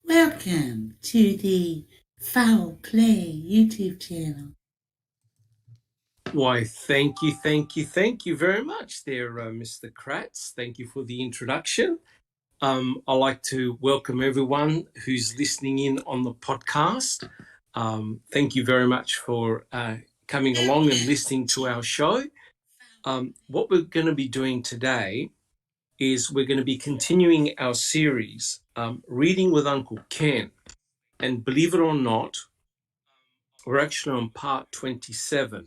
Welcome to the Foul Play YouTube channel. Why, thank you very much there, Mr. Kratz. Thank you for the introduction. I'd like to welcome everyone who's listening in on the podcast. Thank you very much for coming along and listening to our show. What we're going to be doing today is we're going to be continuing our series, Reading with Uncle Ken. And believe it or not, we're actually on part 27.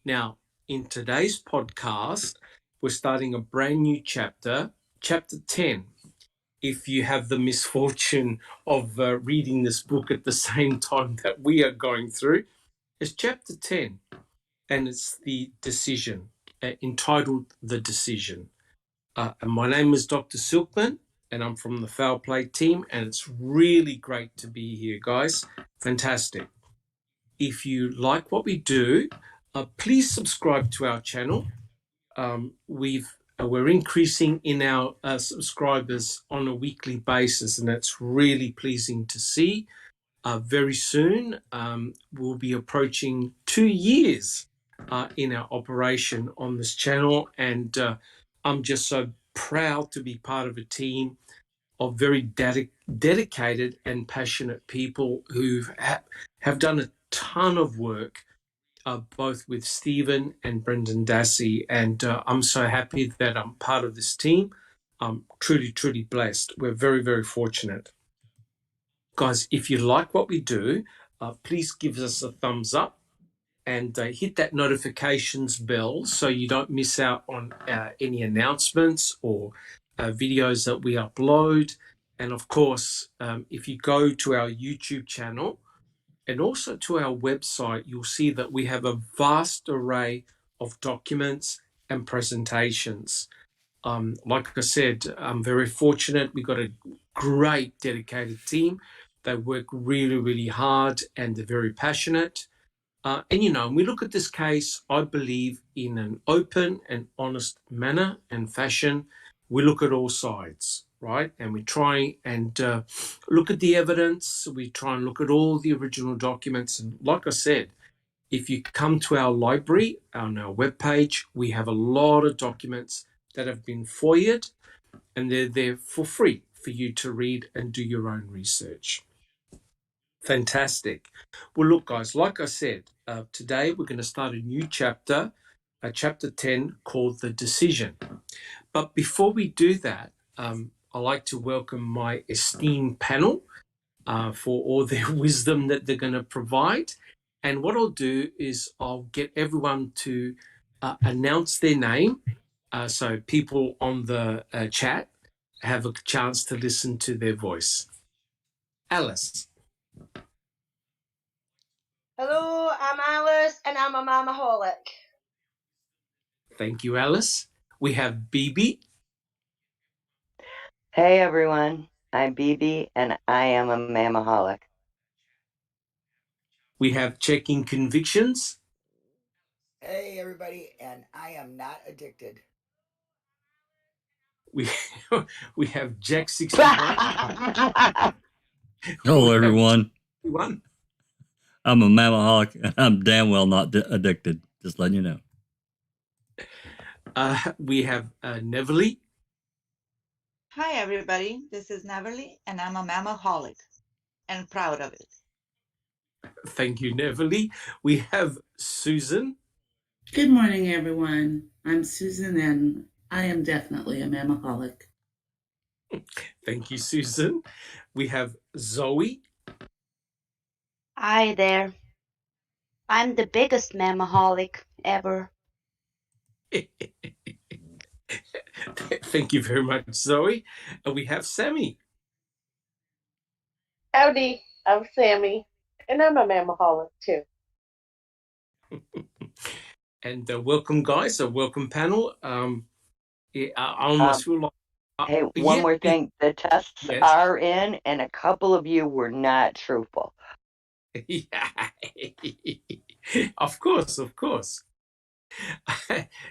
Now, in today's podcast, we're starting a brand new chapter, chapter 10. If you have the misfortune of reading this book at the same time that we are going through, it's chapter 10, and it's the decision, entitled The Decision. And my name is Dr. Silkman, and I'm from the Foul Play team, and it's really great to be here, guys. Fantastic. If you like what we do, please subscribe to our channel. We're increasing in our subscribers on a weekly basis, and that's really pleasing to see. Very soon, we'll be approaching 2 years in our operation on this channel, and I'm just so proud to be part of a team of very dedicated and passionate people who have done a ton of work, both with Stephen and Brendan Dassey, and I'm so happy that I'm part of this team. I'm truly blessed. We're very fortunate. Guys, if you like what we do, please give us a thumbs up and hit that notifications bell so you don't miss out on any announcements or videos that we upload. And of course, if you go to our YouTube channel and also to our website, you'll see that we have a vast array of documents and presentations. Like I said, I'm very fortunate. We've got a great dedicated team. They work really hard and they're very passionate. And we look at this case, I believe, in an open and honest manner and fashion. We look at all sides, right? And we try and look at the evidence. We try and look at all the original documents. And like I said, if you come to our library on our webpage, we have a lot of documents that have been FOIA'd, and they're there for free for you to read and do your own research. Fantastic. Well, look, guys, like I said, today we're going to start a new chapter, chapter 10, called The Decision. But before we do that, I'd like to welcome my esteemed panel for all their wisdom that they're going to provide. And what I'll do is I'll get everyone to announce their name so people on the chat have a chance to listen to their voice. Alice. Hello, I'm Alice, and I'm a mamaholic. Thank you, Alice. We have Bibi. Hey everyone, I'm Bibi and I am a mamaholic. We have Checking Convictions. Hey everybody, and I am not addicted. We have Jack 61. Hello everyone. I'm a mamaholic and I'm damn well not addicted. Just letting you know. We have Neverly. Hi everybody, this is Neverly and I'm a mamaholic and proud of it. Thank you, Neverly. We have Susan. Good morning, everyone. I'm Susan, and I am definitely a mamaholic. Thank you, Susan. We have Zoe. Hi there. I'm the biggest mamaholic ever. Thank you very much, Zoe. And we have Sammy. Howdy, I'm Sammy, and I'm a mamaholic too. And welcome, guys. Welcome, panel. I almost feel like... Hey, one more thing. The tests are in, and a couple of you were not truthful. Yeah. Of course.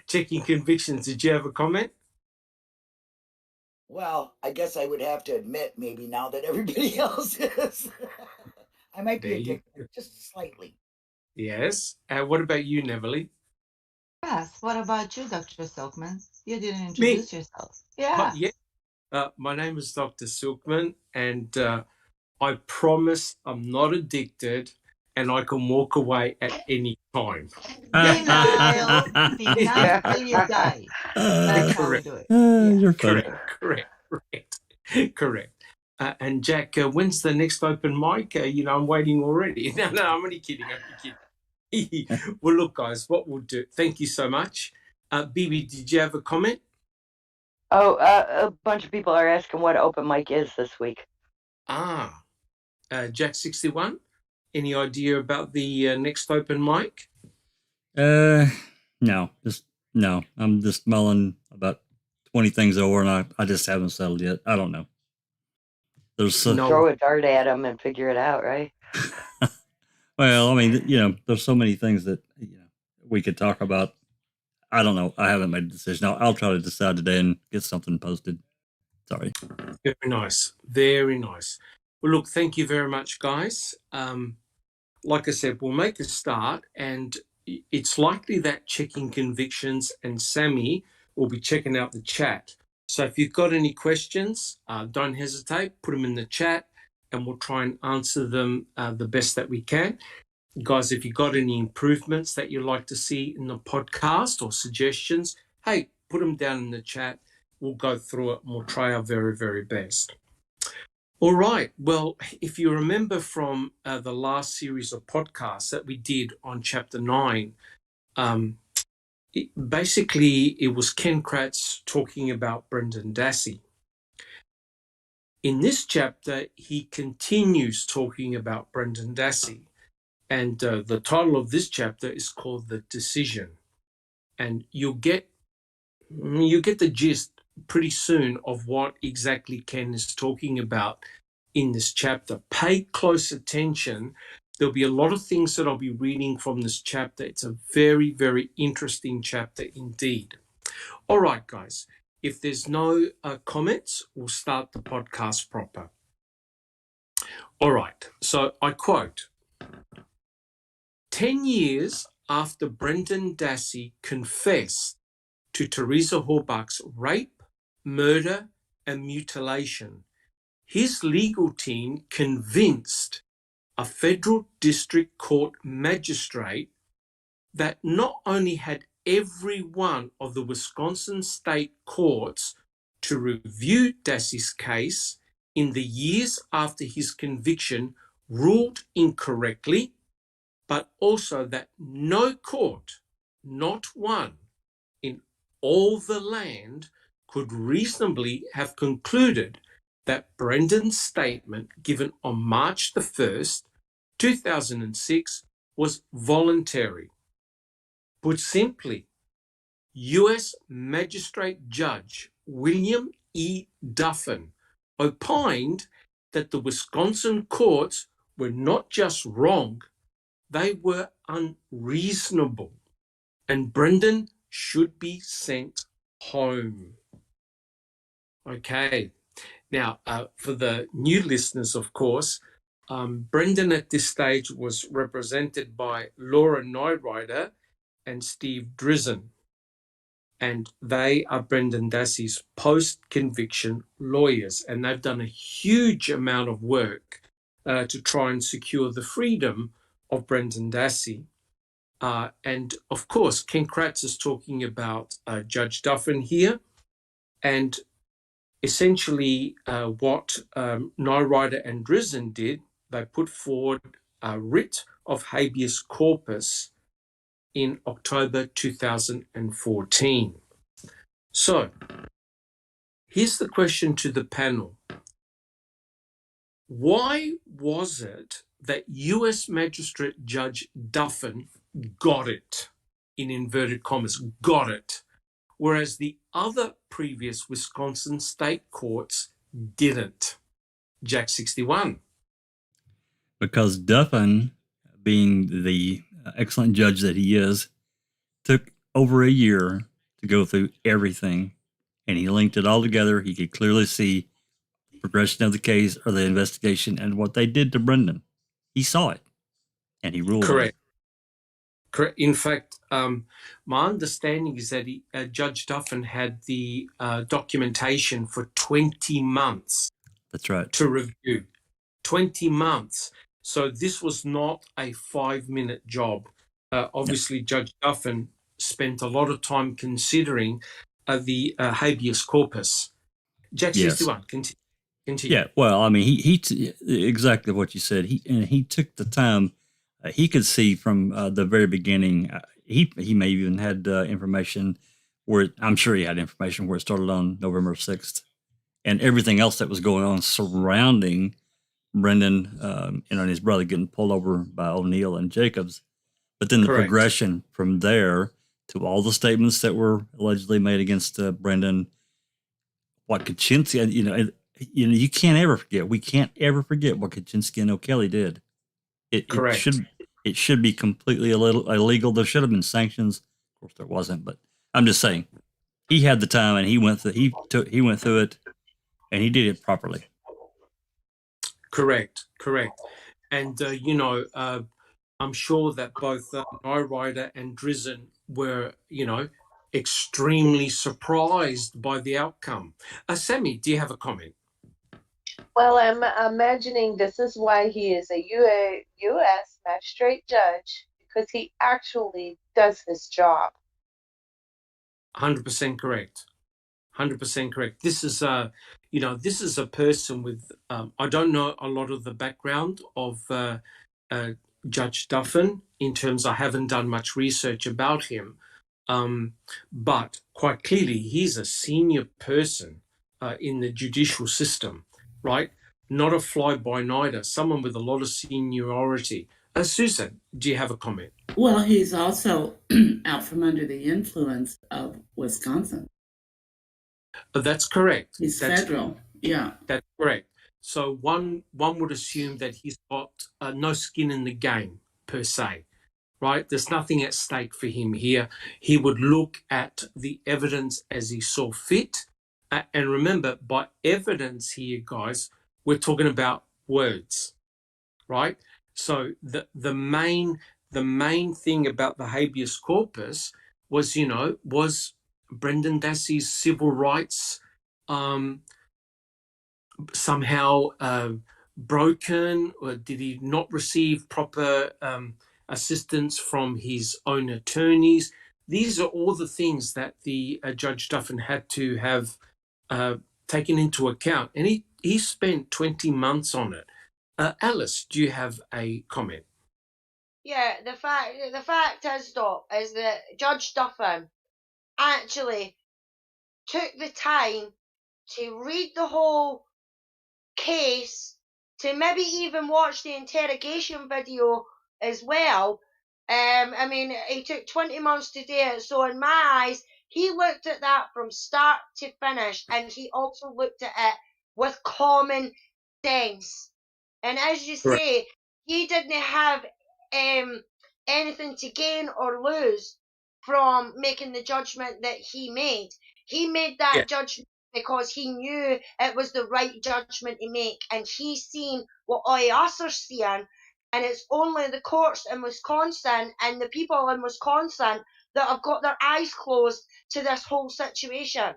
Checking Convictions, did you have a comment? Well, I guess I would have to admit, maybe now that everybody else is, I might be addicted, just slightly. Yes. What about you, Neverly? Yes. What about you, Dr. Silkman? You didn't Me? introduce yourself. Yeah. Yeah. My name is Dr. Silkman, and I promise I'm not addicted, and I can walk away at any time. Denial. Deny till you die. That's how we do it. You're funny. Correct. And Jack, when's the next open mic? I'm waiting already. No, I'm only kidding. Well, look, guys, what we'll do. Thank you so much. Bibi, did you have a comment? Oh, a bunch of people are asking what open mic is this week. Jack 61. Any idea about the next open mic? No. I'm just mulling about 20 things over, and I just haven't settled yet. I don't know. Throw a dart at them and figure it out, right? Well, I mean, there's so many things that we could talk about. I don't know. I haven't made a decision. I'll try to decide today and get something posted. Sorry. Very nice. Very nice. Well, look, thank you very much, guys. Like I said, we'll make a start, and it's likely that Checking Convictions and Sammy will be checking out the chat. So if you've got any questions, don't hesitate, put them in the chat, and we'll try and answer them the best that we can. Guys, if you've got any improvements that you'd like to see in the podcast or suggestions, hey, put them down in the chat. We'll go through it and we'll try our very, very best. All right. Well, if you remember from the last series of podcasts that we did on Chapter 9, basically it was Ken Kratz talking about Brendan Dassey. In this chapter, he continues talking about Brendan Dassey. And the title of this chapter is called The Decision. And you get the gist pretty soon of what exactly Ken is talking about in this chapter. Pay close attention. There'll be a lot of things that I'll be reading from this chapter. It's a very, very interesting chapter indeed. All right, guys. If there's no comments, we'll start the podcast proper. All right. So I quote, 10 years after Brendan Dassey confessed to Teresa Horbach's rape, murder, and mutilation, his legal team convinced a federal district court magistrate that not only had every one of the Wisconsin state courts to review Dassey's case in the years after his conviction ruled incorrectly, but also that no court, not one, in all the land could reasonably have concluded that Brendan's statement given on March the 1st, 2006, was voluntary. Put simply, U.S. Magistrate Judge William E. Duffin opined that the Wisconsin courts were not just wrong, they were unreasonable, and Brendan should be sent home. Okay. Now, for the new listeners, of course, Brendan at this stage was represented by Laura Neurider and Steve Drizzen, and they are Brendan Dassey's post-conviction lawyers, and they've done a huge amount of work to try and secure the freedom of Brendan Dassey. And, of course, Ken Kratz is talking about Judge Duffin here, and essentially what Neurider and Drizzen did, they put forward a writ of habeas corpus in October 2014. So, here's the question to the panel. Why was it that U.S. Magistrate Judge Duffin got it, in inverted commas, got it, whereas the other previous Wisconsin state courts didn't? Jack 61. Because Duffin, being the excellent judge that he is, took over a year to go through everything and he linked it all together. He could clearly see the progression of the case or the investigation and what they did to Brendan. He saw it, and he ruled on it. Correct. In fact, my understanding is that Judge Duffin had the documentation for 20 months. That's right. To review. 20 months. So this was not a 5-minute job. Obviously, Judge Duffin spent a lot of time considering the habeas corpus. Jack 61, continue. Yeah, well, I mean, he exactly what you said. He took the time. He could see from the very beginning. He may even had information where I'm sure he had information where it started on November 6th, and everything else that was going on surrounding Brendan and his brother getting pulled over by O'Neill and Jacobs. But then the progression from there to all the statements that were allegedly made against Brendan, what Kaczynski, you can't ever forget. We can't ever forget what Kaczynski and O'Kelly did. It should be completely illegal. There should have been sanctions. Of course, there wasn't. But I'm just saying, he had the time and he went through it, and he did it properly. Correct. And I'm sure that both Ryder and Drizzen were, extremely surprised by the outcome. Sammy, do you have a comment? Well, I'm imagining this is why he is a U.S. magistrate judge, because he actually does his job. 100% correct. 100% correct. This is this is a person with, I don't know a lot of the background of Judge Duffin in terms, I haven't done much research about him, but quite clearly he's a senior person in the judicial system, right? Not a fly-by-nighter, someone with a lot of seniority. Susan, do you have a comment? Well, he's also out from under the influence of Wisconsin. That's correct. He's federal. Yeah. That's correct. So one would assume that he's got no skin in the game, per se, right? There's nothing at stake for him here. He would look at the evidence as he saw fit. And remember, by evidence here, guys, we're talking about words, right? So the main thing about the habeas corpus was, was Brendan Dassey's civil rights somehow broken, or did he not receive proper assistance from his own attorneys? These are all the things that the Judge Duffin had to have taken into account, and he spent 20 months on it. Alice, do you have a comment? Yeah, the fact is, Doc, is that Judge Duffin actually took the time to read the whole case, to maybe even watch the interrogation video as well. I mean, he took 20 months to do it, so in my eyes, he looked at that from start to finish, and he also looked at it with common sense. And as you say, he didn't have anything to gain or lose from making the judgment that he made. He made that judgment because he knew it was the right judgment to make, and he's seen what all us are seeing, and it's only the courts in Wisconsin and the people in Wisconsin that have got their eyes closed to this whole situation.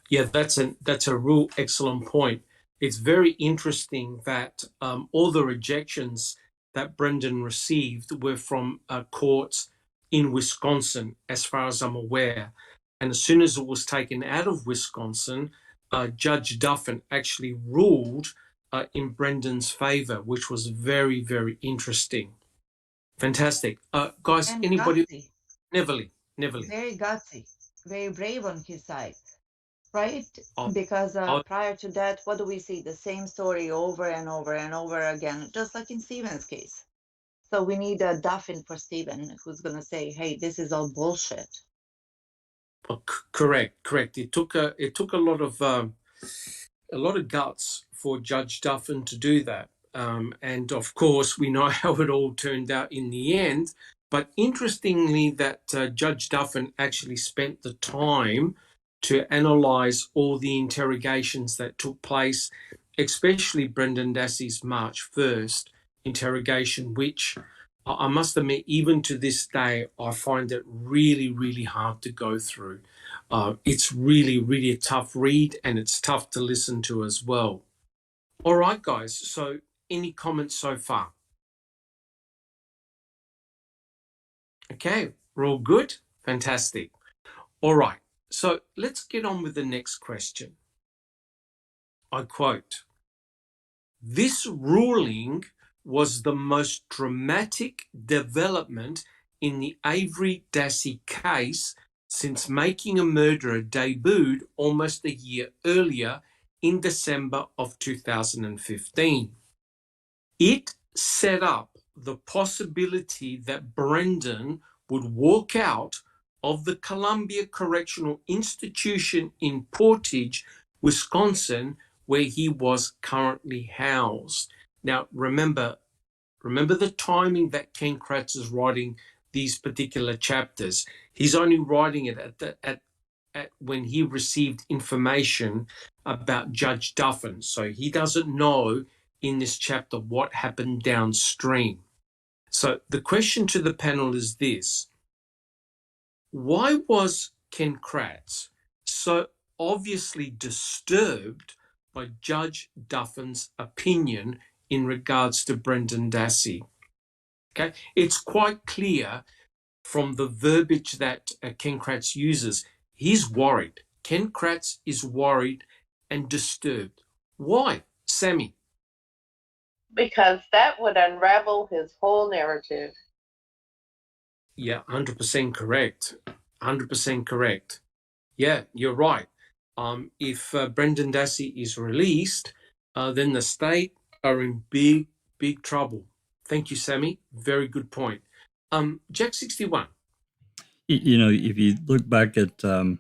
Yeah, that's a real excellent point. It's very interesting that all the rejections that Brendan received were from courts in Wisconsin, as far as I'm aware. And as soon as it was taken out of Wisconsin, Judge Duffin actually ruled in Brendan's favor, which was very, very interesting. Fantastic. Guys, And anybody? gutsy. Neverly. Very gutsy, very brave on his side, right? Oh, Because prior to that, what do we see? The same story over and over and over again, just like in Stephen's case. So we need a Duffin for Stephen, who's going to say, hey, this is all bullshit. Correct. It took a lot of guts for Judge Duffin to do that, and of course we know how it all turned out in the end. But interestingly, that Judge Duffin actually spent the time to analyse all the interrogations that took place, especially Brendan Dassey's March 1st interrogation, which I must admit, even to this day, I find it really, really hard to go through. It's really, really a tough read, and it's tough to listen to as well. All right, guys, so any comments so far? Okay, we're all good? Fantastic. All right, so let's get on with the next question. I quote, "This ruling was the most dramatic development in the Avery Dassey case since Making a Murderer debuted almost a year earlier in December of 2015. It set up the possibility that Brendan would walk out of the Columbia Correctional Institution in Portage, Wisconsin, where he was currently housed." Now, remember the timing that Ken Kratz is writing these particular chapters. He's only writing it at when he received information about Judge Duffin. So he doesn't know in this chapter what happened downstream. So the question to the panel is this: why was Ken Kratz so obviously disturbed by Judge Duffin's opinion in regards to Brendan Dassey? Okay, it's quite clear from the verbiage that Ken Kratz uses. He's worried. Ken Kratz is worried and disturbed. Why, Sammy? Because that would unravel his whole narrative. Yeah, 100% correct. 100% correct. Yeah, you're right. If Brendan Dassey is released, then the state are in big, big trouble. Thank you, Sammy. Very good point. Jack 61. You know, if you look back at a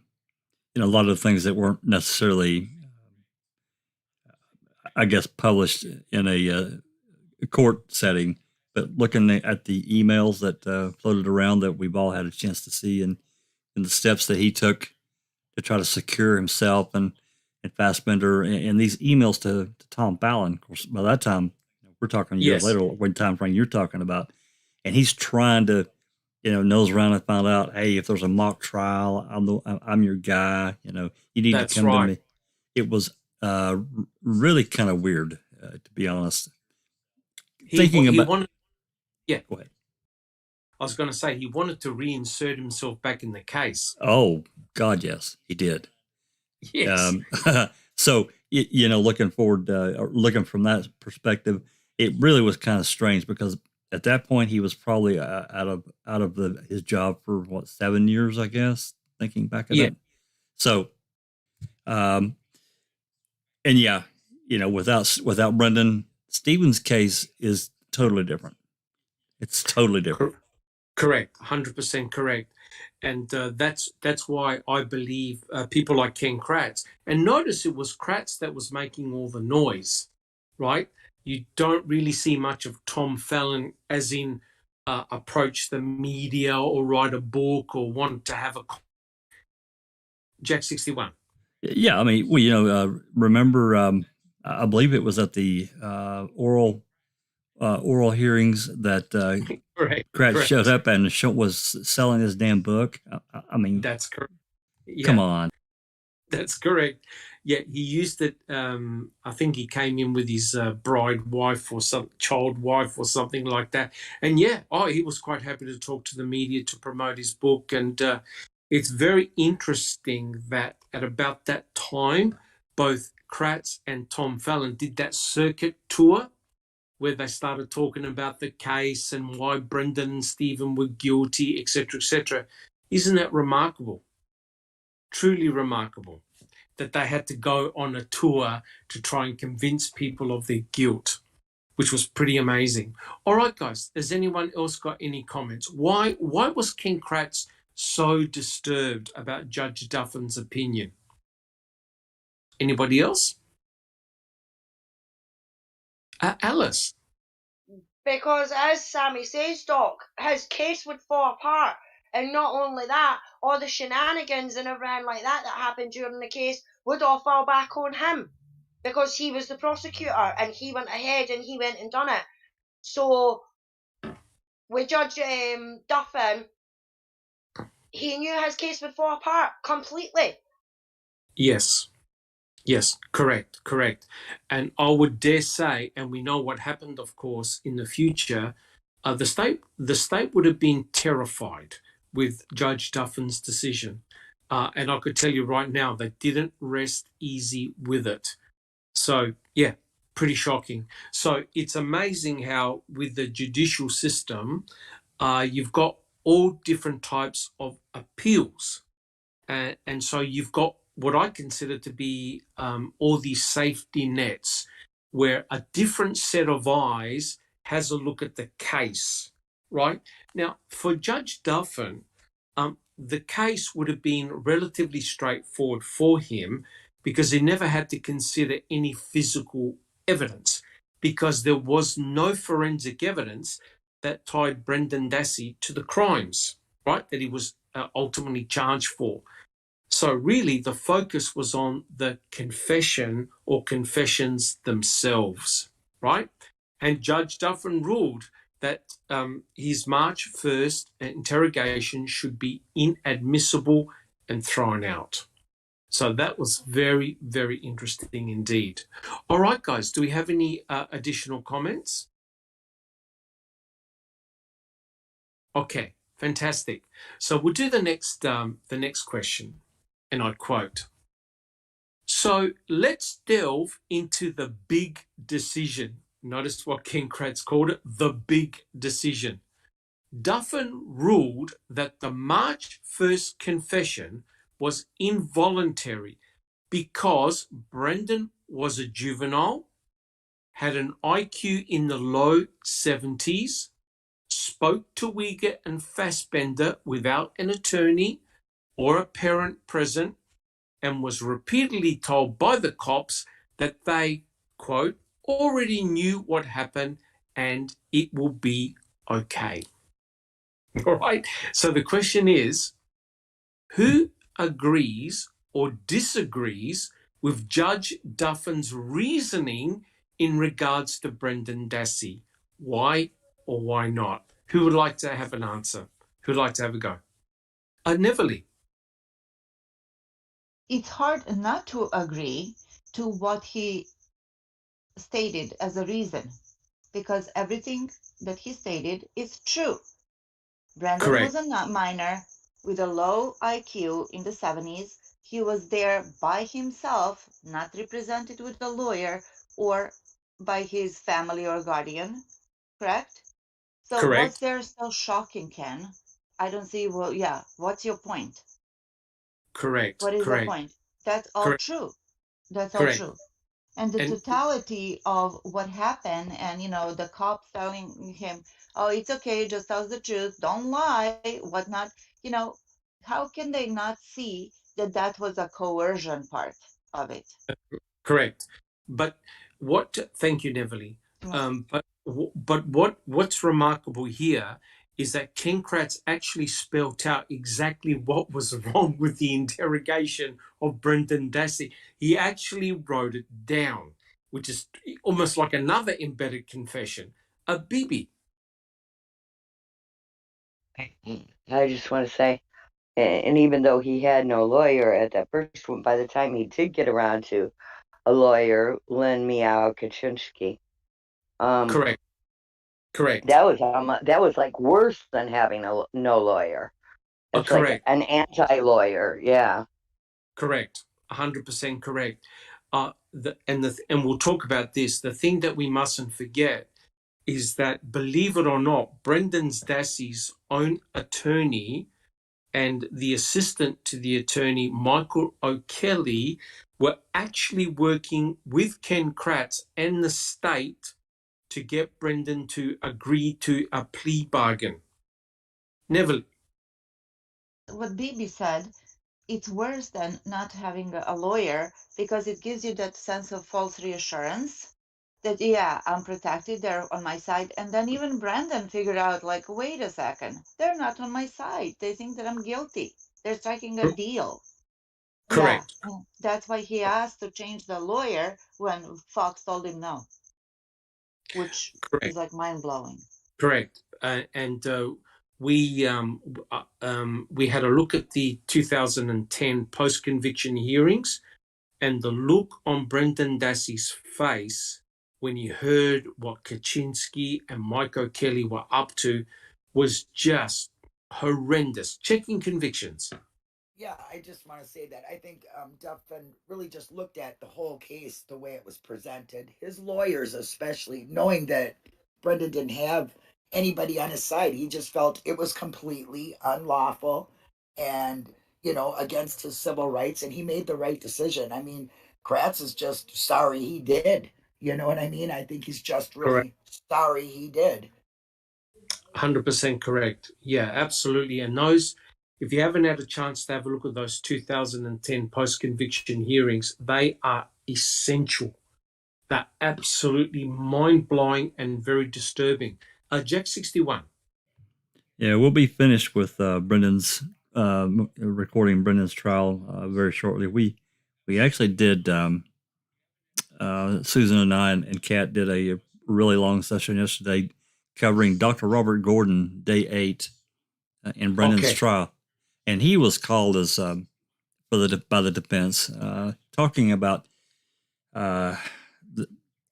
lot of things that weren't necessarily, I guess, published in a court setting, but looking at the emails that floated around that we've all had a chance to see, and the steps that he took to try to secure himself and Fassbender, and these emails to Tom Fallon. Of course, by that time, we're talking years later, what time frame you're talking about, and he's trying to, nose around and find out, hey, if there's a mock trial, I'm your guy. You need to come to me. It was really kind of weird, to be honest. Go ahead. I was going to say he wanted to reinsert himself back in the case. Oh God, yes, he did. Yes. So looking forward, looking from that perspective, it really was kind of strange, because at that point he was probably out of his job for 7 years, I guess. Thinking back at that. So, and yeah, without Brendan, Stephen's case is totally different. It's totally different. Correct, 100% correct. And that's why I believe people like Ken Kratz, and notice it was Kratz that was making all the noise, right? You don't really see much of Tom Fallon as in approach the media or write a book or want to have a... Jack 61. Yeah, I mean, remember, I believe it was at the oral hearings that Kratz showed up and was selling his damn book. I mean, that's correct. Yeah. Come on. That's correct. Yeah, he used it. I think he came in with his bride wife or child wife or something like that. And he was quite happy to talk to the media to promote his book. And it's very interesting that at about that time, both Kratz and Tom Fallon did that circuit tour where they started talking about the case and why Brendan and Stephen were guilty, etc., etc. Isn't that remarkable? Truly remarkable that they had to go on a tour to try and convince people of their guilt, which was pretty amazing. All right, guys, has anyone else got any comments? Why was Ken Kratz so disturbed about Judge Duffin's opinion? Anybody else? Alice? Because as Sammy says, Doc, his case would fall apart And not only that, all the shenanigans and everything like that happened during the case would all fall back on him, because he was the prosecutor and he went ahead and he went and done it. So with Judge Duffin, he knew his case would fall apart completely. Yes. Yes, correct. And I would dare say, and we know what happened, of course, in the future, the state would have been terrified with Judge Duffin's decision. And I could tell you right now, they didn't rest easy with it. So, yeah, pretty shocking. So it's amazing how with the judicial system, you've got all different types of appeals. And so you've got what I consider to be all these safety nets where a different set of eyes has a look at the case, right? Now, for Judge Duffin, the case would have been relatively straightforward for him because he never had to consider any physical evidence because there was no forensic evidence that tied Brendan Dassey to the crimes, right, that he was ultimately charged for. So really the focus was on the confession or confessions themselves, right? And Judge Duffin ruled that his March 1st interrogation should be inadmissible and thrown out. So that was very, very interesting indeed. All right, guys, do we have any additional comments? Okay, fantastic. So we'll do the next question. And I quote, "So let's delve into the big decision." Notice what Ken Kratz called it, the big decision. Duffin ruled that the March 1st confession was involuntary because Brendan was a juvenile, had an IQ in the low 70s, spoke to Uyghur and Fassbender without an attorney or a parent present, and was repeatedly told by the cops that they, quote, already knew what happened and it will be okay. All right. So the question is, who agrees or disagrees with Judge Duffin's reasoning in regards to Brendan Dassey? Why or why not? Who would like to have an answer? Who would like to have a go? Neverly. It's hard not to agree to what he stated as a reason, because everything that he stated is true. Brendan Correct. was a minor with a low IQ in the 70s. He was there by himself, not represented with a lawyer or by his family or guardian, correct? So Correct. what's there so shocking, Ken? I don't see, well, yeah, what's your point? Correct. What is the point? That's all Correct. true. That's all Correct. true. And the totality of what happened, and the cops telling him, "Oh, it's okay, just tell the truth, don't lie, whatnot." How can they not see that that was a coercion part of it? Correct. But thank you, Neverly. But what's remarkable here is that Ken Kratz actually spelled out exactly what was wrong with the interrogation of Brendan Dassey. He actually wrote it down, which is almost like another embedded confession. Bibi. I just want to say, and even though he had no lawyer at that first one, by the time he did get around to a lawyer, Lynn Meow Kaczynski. Correct. That was like worse than having no lawyer. It's correct. Like an anti-lawyer, yeah. Correct. 100% correct. And we'll talk about this. The thing that we mustn't forget is that, believe it or not, Brendan Dassey's own attorney and the assistant to the attorney, Michael O'Kelly, were actually working with Ken Kratz and the state to get Brendan to agree to a plea bargain. Neville. What Bibi said, it's worse than not having a lawyer because it gives you that sense of false reassurance that, yeah, I'm protected, they're on my side. And then even Brandon figured out, like, wait a second, they're not on my side. They think that I'm guilty. They're striking a deal. Yeah, Correct. that's why he asked to change the lawyer when Fox told him no, which Correct. is like mind-blowing. Correct. We had a look at the 2010 post-conviction hearings, and the look on Brendan Dassey's face when he heard what Kaczynski and Mike O'Kelly were up to was just horrendous. Checking convictions. Yeah, I just want to say that I think Duffin really just looked at the whole case the way it was presented. His lawyers, especially, knowing that Brendan didn't have anybody on his side, he just felt it was completely unlawful and, against his civil rights, and he made the right decision. I mean, Kratz is just sorry he did. You know what I mean? I think he's just really sorry he did. 100% correct. Yeah, absolutely. And those, if you haven't had a chance to have a look at those 2010 post-conviction hearings, they are essential. They're absolutely mind-blowing and very disturbing. Jack 61. Yeah, we'll be finished with Brendan's recording Brendan's trial very shortly. We actually did Susan and I and Kat did a really long session yesterday covering Dr. Robert Gordon, day 8 in Brendan's trial, and he was called as by the defense, talking about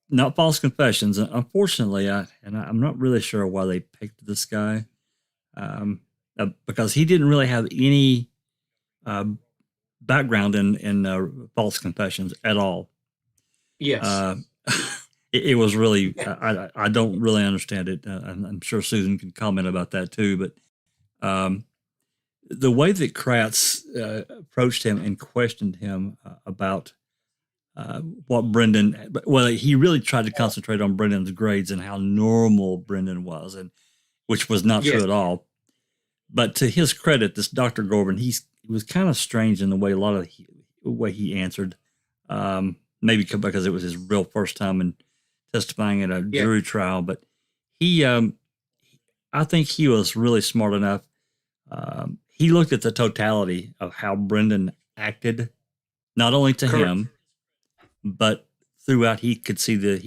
not false confessions. Unfortunately, I'm not really sure why they picked this guy, because he didn't really have any background in false confessions at all. Yes. It was really, I don't really understand it. I'm sure Susan can comment about that too, but the way that Kratz approached him and questioned him about what Brendan, well, he really tried to concentrate on Brendan's grades and how normal Brendan was, and which was not true at all. But to his credit, this Dr. Gordon, he was kind of strange in the way the way he answered. Maybe because it was his real first time in testifying at a jury trial, but I think he was really smart enough. He looked at the totality of how Brendan acted, not only to him, but throughout. He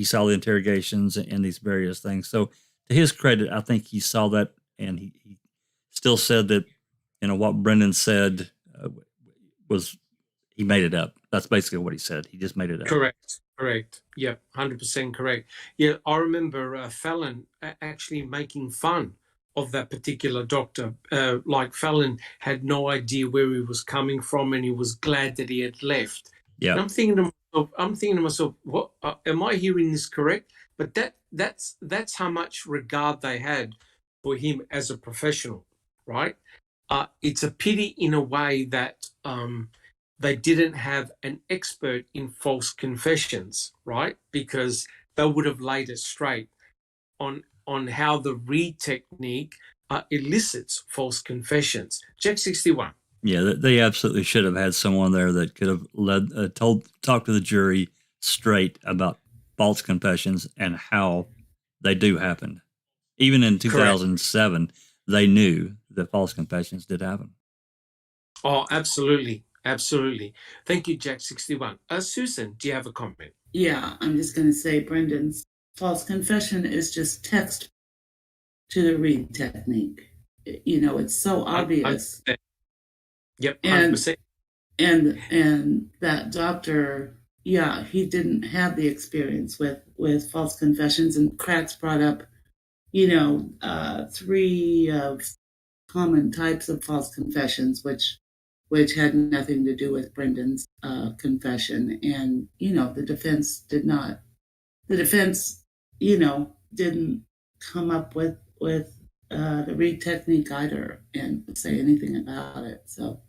saw the interrogations and these various things. So to his credit, I think he saw that, and he still said that, what Brendan said he made it up. That's basically what he said. He just made it up. Correct. Yeah, 100% correct. Yeah, I remember Fallon actually making fun of that particular doctor. Like Fallon had no idea where he was coming from, and he was glad that he had left. Yeah. And I'm thinking to myself, what am I hearing this correct? But that's how much regard they had for him as a professional, right? It's a pity in a way that they didn't have an expert in false confessions, right? Because they would have laid it straight on how the Reid technique elicits false confessions. Jack 61. Yeah, they absolutely should have had someone there that could have talked to the jury straight about false confessions and how they do happen. Even in 2007, they knew that false confessions did happen. Oh, absolutely. Absolutely. Thank you, Jack 61. Susan, do you have a comment? Yeah, I'm just going to say Brendan's false confession is just text to the Reid technique. It's so obvious. Yep, 100%. And that doctor, he didn't have the experience with false confessions. And Kratz brought up, 3 common types of false confessions, which had nothing to do with Brendan's confession. And, the defense didn't come up with the Reid technique either and say anything about it. So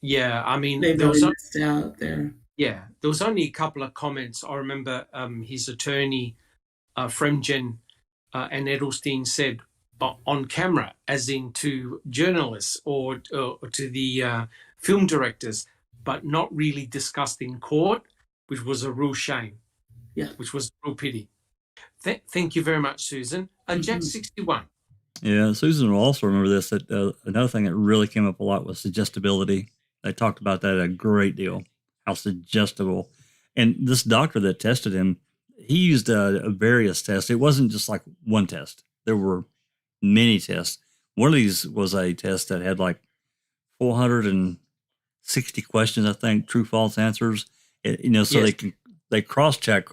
yeah, I mean, they really missed out there. Yeah, there was only a couple of comments. I remember his attorney, Fremgen and Edelstein, said on camera, as in to journalists or to the film directors, but not really discussed in court, which was a real shame. Yeah, which was a real pity. Thank you very much, Susan. Jack 61. Yeah, Susan will also remember this. That another thing that really came up a lot was suggestibility. They talked about that a great deal. How suggestible, and this doctor that tested him, he used various tests. It wasn't just like one test. There were many tests. One of these was a test that had like 460 questions, I think, true false answers. So Yes. they cross check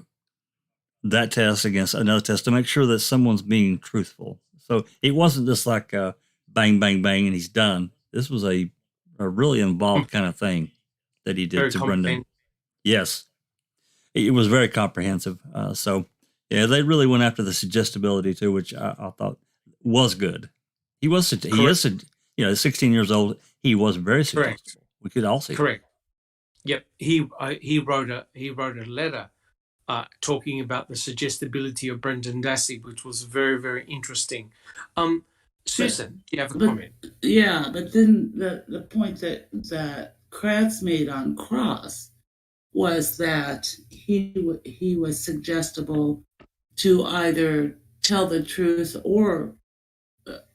that test against another test to make sure that someone's being truthful. So it wasn't just like bang, bang, bang, and he's done. This was a really involved kind of thing that he did Very to Brendan. comprehensive. Yes, it was very comprehensive. So yeah, they really went after the suggestibility too, which I thought was good. He is, 16 years old. He was very suggestible. Correct. We could all see. Correct. Yep. He wrote a letter talking about the suggestibility of Brendan Dassey, which was very, very interesting. Susan, do you have a comment? Yeah, but then the point that Kratz made on Cross was that he was suggestible to either tell the truth or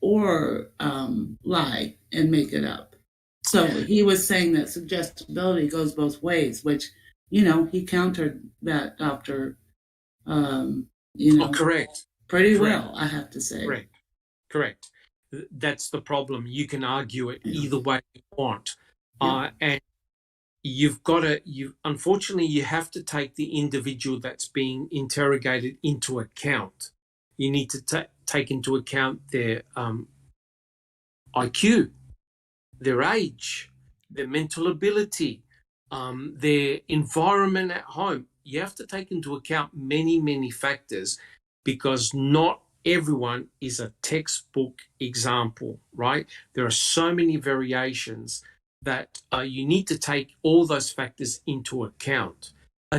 lie and make it up. So he was saying that suggestibility goes both ways, which he countered that doctor. Correct. Pretty well, I have to say. Correct. That's the problem. You can argue it either way you want, and unfortunately, you have to take the individual that's being interrogated into account. You need to take into account their IQ, their age, their mental ability, their environment at home. You have to take into account many, many factors, because not everyone is a textbook example, right? There are so many variations that you need to take all those factors into account.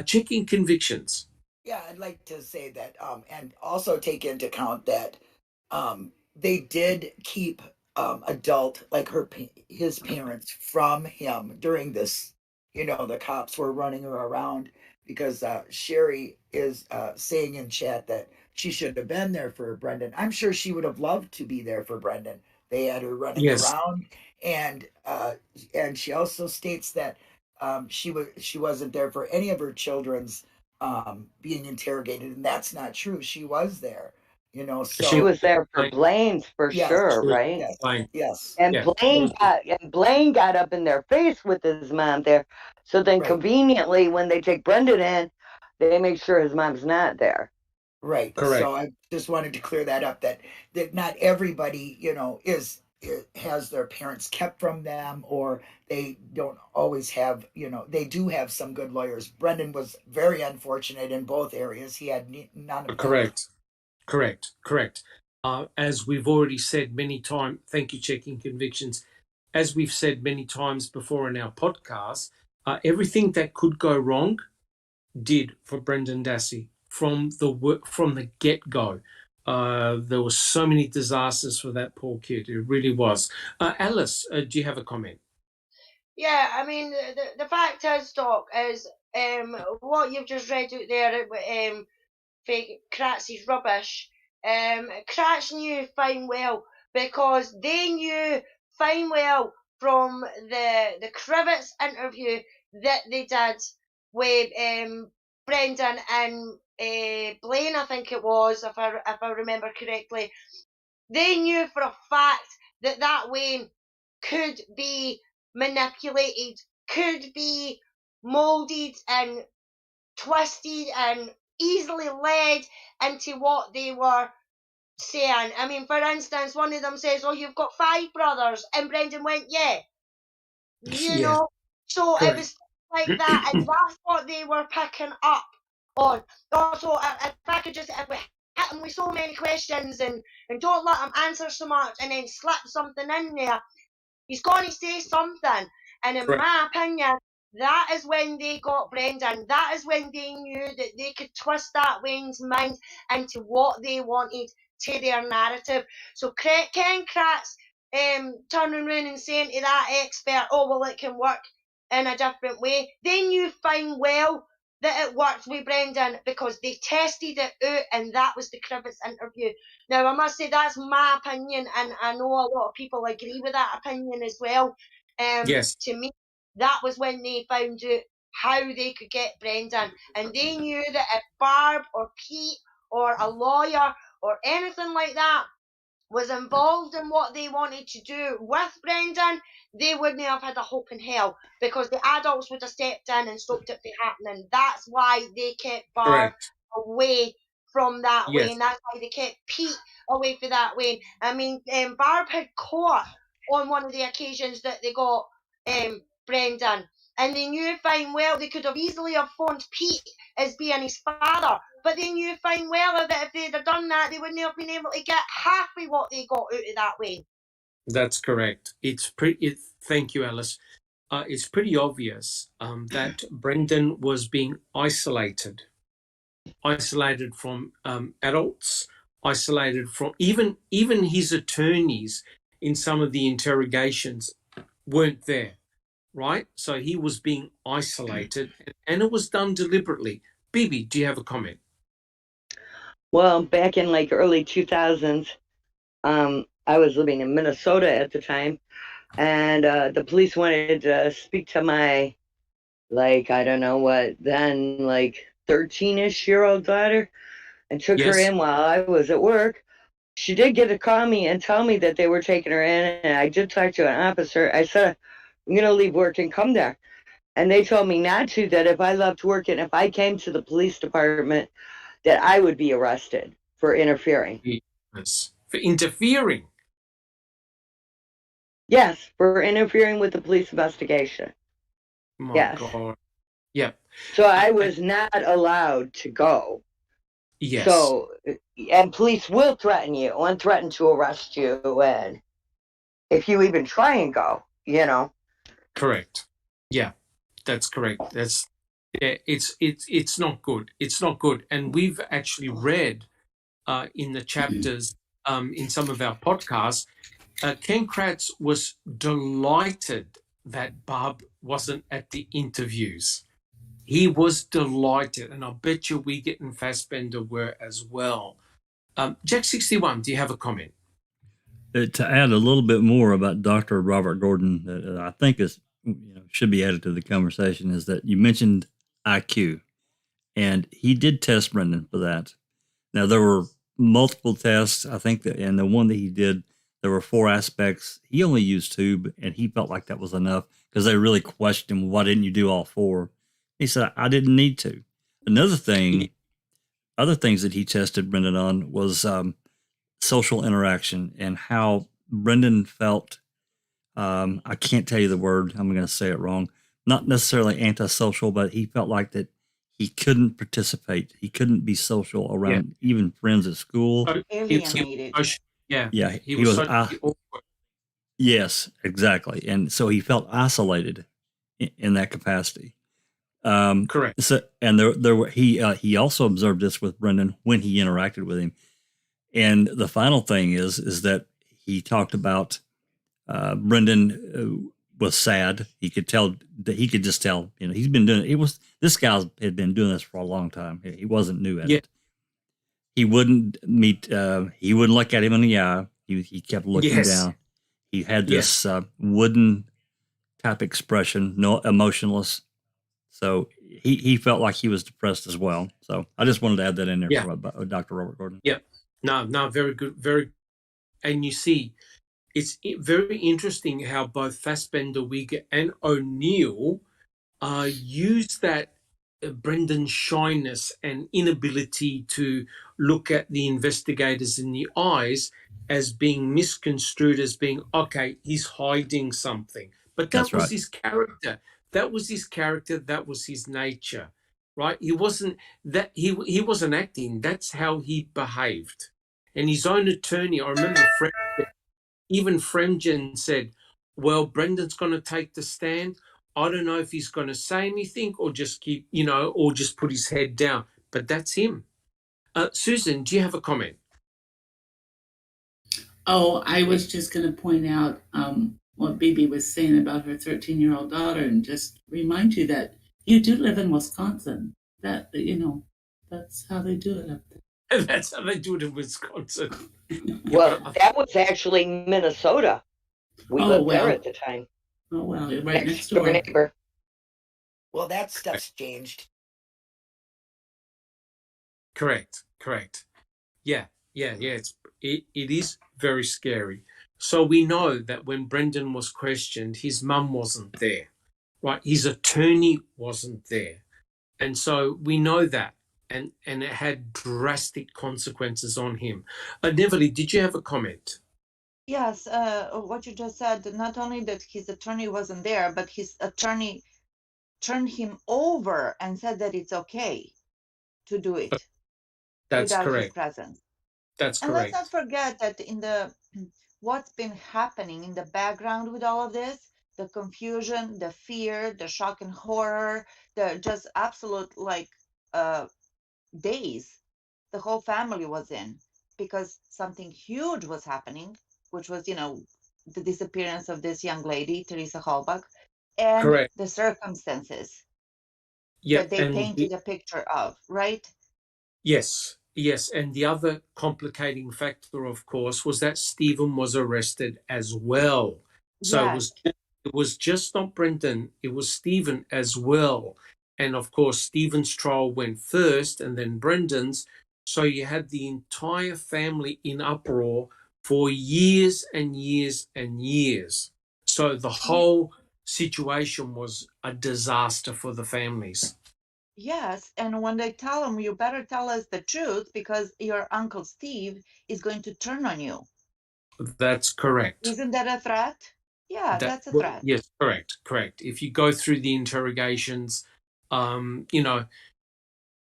Checking convictions. Yeah, I'd like to say that, and also take into account that they did keep adult, like his parents, from him during this. The cops were running her around because Sherry is saying in chat that she should have been there for Brendan. I'm sure she would have loved to be there for Brendan. They had her running around, and she also states that she wasn't there for any of her children's being interrogated, and that's not true. She was there. So she was there for Blaine's for sure, right? Yes. Blaine. Yes. And Blaine got up in their face with his mom there. So then conveniently, when they take Brendan in, they make sure his mom's not there. Right. Correct. So I just wanted to clear that up, that not everybody, has their parents kept from them, or they don't always have, they do have some good lawyers. Brendan was very unfortunate in both areas. He had none of them. Correct. As we've already said many times, thank you, Checking Convictions. As we've said many times before in our podcast, everything that could go wrong did for Brendan Dassey from the get-go. There were so many disasters for that poor kid. It really was. Alice, do you have a comment? Yeah, I mean, the fact is, Doc, is what you've just read out there, fake Kratz's rubbish. Kratz knew fine well, because they knew fine well from the Kravitz interview that they did with Brendan and Blaine, I think it was, if I remember correctly. They knew for a fact that Wayne could be manipulated, could be molded and twisted and easily led into what they were saying. I mean, for instance, one of them says, "Oh, you've got 5 brothers," and Brendan went, "Yeah." So correct. It was like that, and that's what they were picking up on. Also, if I could just hit him with so many questions and don't let him answer so much, and then slip something in there, he's going to say something. And in my opinion, that is when they got Brendan. That is when they knew that they could twist that Wayne's mind into what they wanted to their narrative. So Ken Kratz turning around and saying to that expert, "Oh, well, it can work in a different way." They knew fine well that it worked with Brendan because they tested it out, and that was the Kravitz interview. Now, I must say that's my opinion, and I know a lot of people agree with that opinion as well. Yes. To me, that was when they found out how they could get Brendan, and they knew that if Barb or Pete or a lawyer or anything like that was involved in what they wanted to do with Brendan, they wouldn't have had a hope in hell, because the adults would have stepped in and stopped it from happening. That's why they kept Barb Correct. away from that way, Yes. and that's why they kept Pete away from that way. I mean, Barb had caught on one of the occasions that they got Brendan, and they knew fine well they could have easily have phoned Pete as being his father, but they knew fine well that if they'd have done that, they wouldn't have been able to get half of what they got out of that way. That's correct. Thank you, Alice. It's pretty obvious that Brendan was being isolated from adults, isolated from even his attorneys in some of the interrogations weren't there, right? So he was being isolated, and it was done deliberately. Bibi, do you have a comment? Well, back in like early 2000s, I was living in Minnesota at the time, and the police wanted to speak to my, like, I don't know what, then like 13-ish year old daughter, and took her Yes. in while I was at work. She did get to call me and tell me that they were taking her in, and I did talk to an officer. I said, I'm going to leave work and come there. And they told me not to, that if I left work and if I came to the police department, that I would be arrested for interfering. Yes. For interfering. Yes, for interfering with the police investigation. My Yes. God. Yep. So I was not allowed to go. Yes. So, and police will threaten you and threaten to arrest you, and if you even try and go, you know. Correct. Yeah, that's correct. It's not good. It's not good. And we've actually read in the chapters in some of our podcasts, Ken Kratz was delighted that Barb wasn't at the interviews. He was delighted, and I bet you Wiegert and Fassbender were as well. Jack 61, do you have a comment? To add a little bit more about Dr. Robert Gordon, that I think is should be added to the conversation, is that you mentioned IQ, and he did test Brendan for that. Now there were multiple tests, I think, and the one that he did, there were 4 aspects. He only used 2, and he felt like that was enough because they really questioned him, why didn't you do all 4? He said, I didn't need to. Another thing, other things that he tested Brendan on was social interaction and how Brendan felt. I can't tell you the word. I'm going to say it wrong. Not necessarily antisocial, but he felt like that he couldn't participate. He couldn't be social around even friends at school. Alienated. Yeah, he was awkward. Yes, exactly. And so he felt isolated in that capacity. Correct. So, and he also observed this with Brendan when he interacted with him. And the final thing is that he talked about Brendan was sad. He could tell that he could just tell, he's been doing it. This guy had been doing this for a long time. He wasn't new at it. He wouldn't he wouldn't look at him in the eye. He kept looking down. He had this wooden type expression, no emotionless. So he felt like he was depressed as well. So I just wanted to add that in there for Dr. Robert Gordon. Yeah. No, very good. And you see, it's very interesting how both Fassbender, Wiegert, and O'Neill use that Brendan's shyness and inability to look at the investigators in the eyes as being misconstrued as being, okay, he's hiding something. But that was his character. That was his character. That was his nature, right? He wasn't acting. That's how he behaved. And his own attorney, I remember even Fremgen said, well, Brendan's going to take the stand. I don't know if he's going to say anything or just keep, or just put his head down. But that's him. Susan, do you have a comment? Oh, I was just going to point out what Bibi was saying about her 13-year-old daughter and just remind you that you do live in Wisconsin. That that's how they do it up there. And that's how they do it in Wisconsin. Well, that was actually Minnesota. We Oh, lived there well. at the time. Oh well, you're right next Door door. neighbor. Well, that stuff's changed. Correct. Yeah. It is very scary. So we know that when Brendan was questioned, his mum wasn't there, right? His attorney wasn't there. And so we know that. And it had drastic consequences on him. Neverly, did you have a comment? Yes, what you just said, not only that his attorney wasn't there, but his attorney turned him over and said that it's okay to do it That's without his correct. presence. That's And let's not correct. forget that in the what's been happening in the background with all of this, the confusion, the fear, the shock and horror, the just absolute days the whole family was in because something huge was happening, which was, the disappearance of this young lady, Teresa Halbach, and Correct. the circumstances Yeah. that they And painted a picture of, right? yes. And the other complicating factor, of course, was that Stephen was arrested as well. So Yes. it was just not Brendan, it was Stephen as well. And of course, Stephen's trial went first and then Brendan's. So you had the entire family in uproar for years and years and years. So the whole situation was a disaster for the families. Yes, and when they tell him, you better tell us the truth because your Uncle Steve is going to turn on you. That's correct. Isn't that a threat? Yeah, that's a threat. Yes, correct. If you go through the interrogations,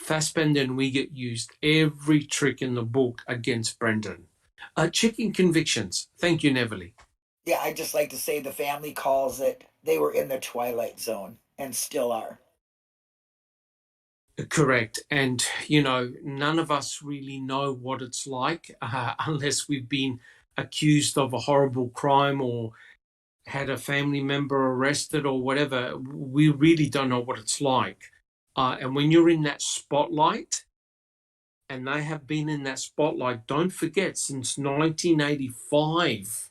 Fassbender and Wiegert used every trick in the book against Brendan. Checking convictions. Thank you, Neverly. Yeah, I just like to say the family calls it they were in the twilight zone and still are. Correct. And, none of us really know what it's like unless we've been accused of a horrible crime or had a family member arrested or whatever. We really don't know what it's like. And when you're in that spotlight, and they have been in that spotlight, don't forget, since 1985,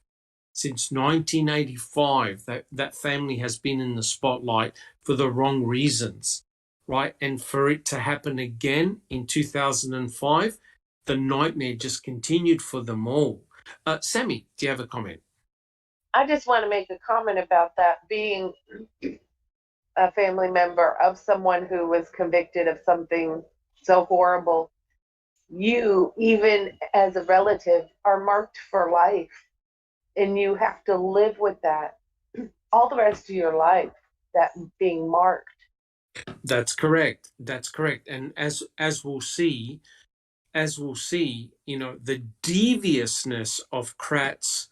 that family has been in the spotlight for the wrong reasons, right? And for it to happen again in 2005, the nightmare just continued for them all. Sammy, do you have a comment? I just want to make a comment about that. Being a family member of someone who was convicted of something so horrible, you, even as a relative, are marked for life. And you have to live with that all the rest of your life, that being marked. That's correct. And as we'll see, the deviousness of Kratz,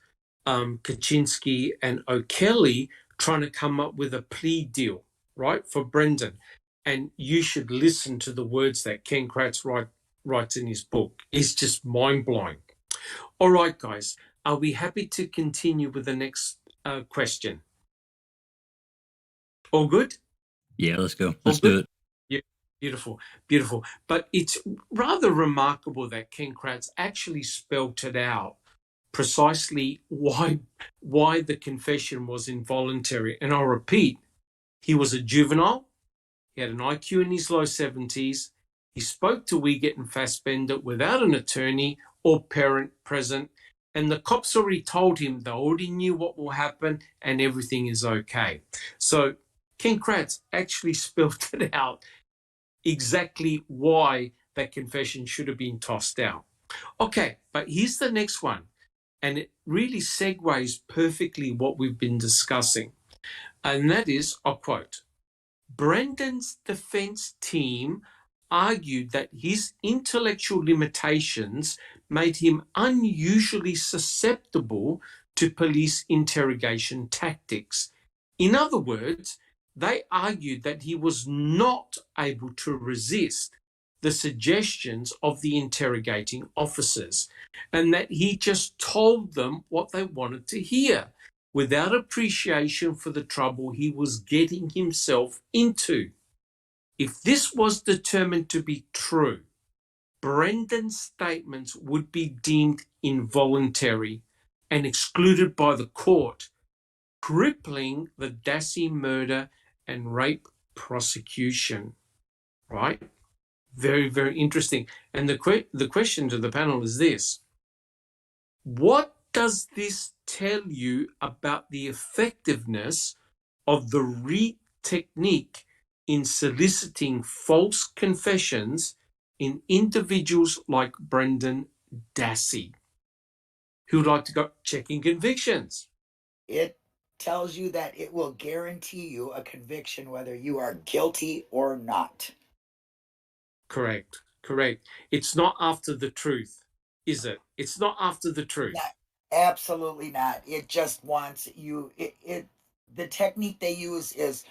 Kaczynski, and O'Kelly trying to come up with a plea deal, right, for Brendan. And you should listen to the words that Ken Kratz writes in his book. It's just mind-blowing. All right, guys, are we happy to continue with the next question? All good? Yeah, let's go. Let's do it. Yeah, beautiful. But it's rather remarkable that Ken Kratz actually spelt it out precisely why the confession was involuntary. And I'll repeat, he was a juvenile. He had an IQ in his low 70s. He spoke to Wiegert and Fassbender without an attorney or parent present. And the cops already told him they already knew what will happen and everything is okay. So Ken Kratz actually spelled it out exactly why that confession should have been tossed out. Okay, but here's the next one. And it really segues perfectly what we've been discussing. And that is, I'll quote, Brendan's defense team argued that his intellectual limitations made him unusually susceptible to police interrogation tactics. In other words, they argued that he was not able to resist the suggestions of the interrogating officers and that he just told them what they wanted to hear without appreciation for the trouble he was getting himself into. If this was determined to be true, Brendan's statements would be deemed involuntary and excluded by the court, crippling the Dassey murder and rape prosecution. Right? Very, very interesting. And the question to the panel is this: what does this tell you about the effectiveness of the Reid technique in soliciting false confessions in individuals like Brendan Dassey? Who would like to go checking convictions? It tells you that it will guarantee you a conviction whether you are guilty or not. Correct. It's not after the truth, is it? It's not after the truth. Not, absolutely not. It just wants you. The technique they use is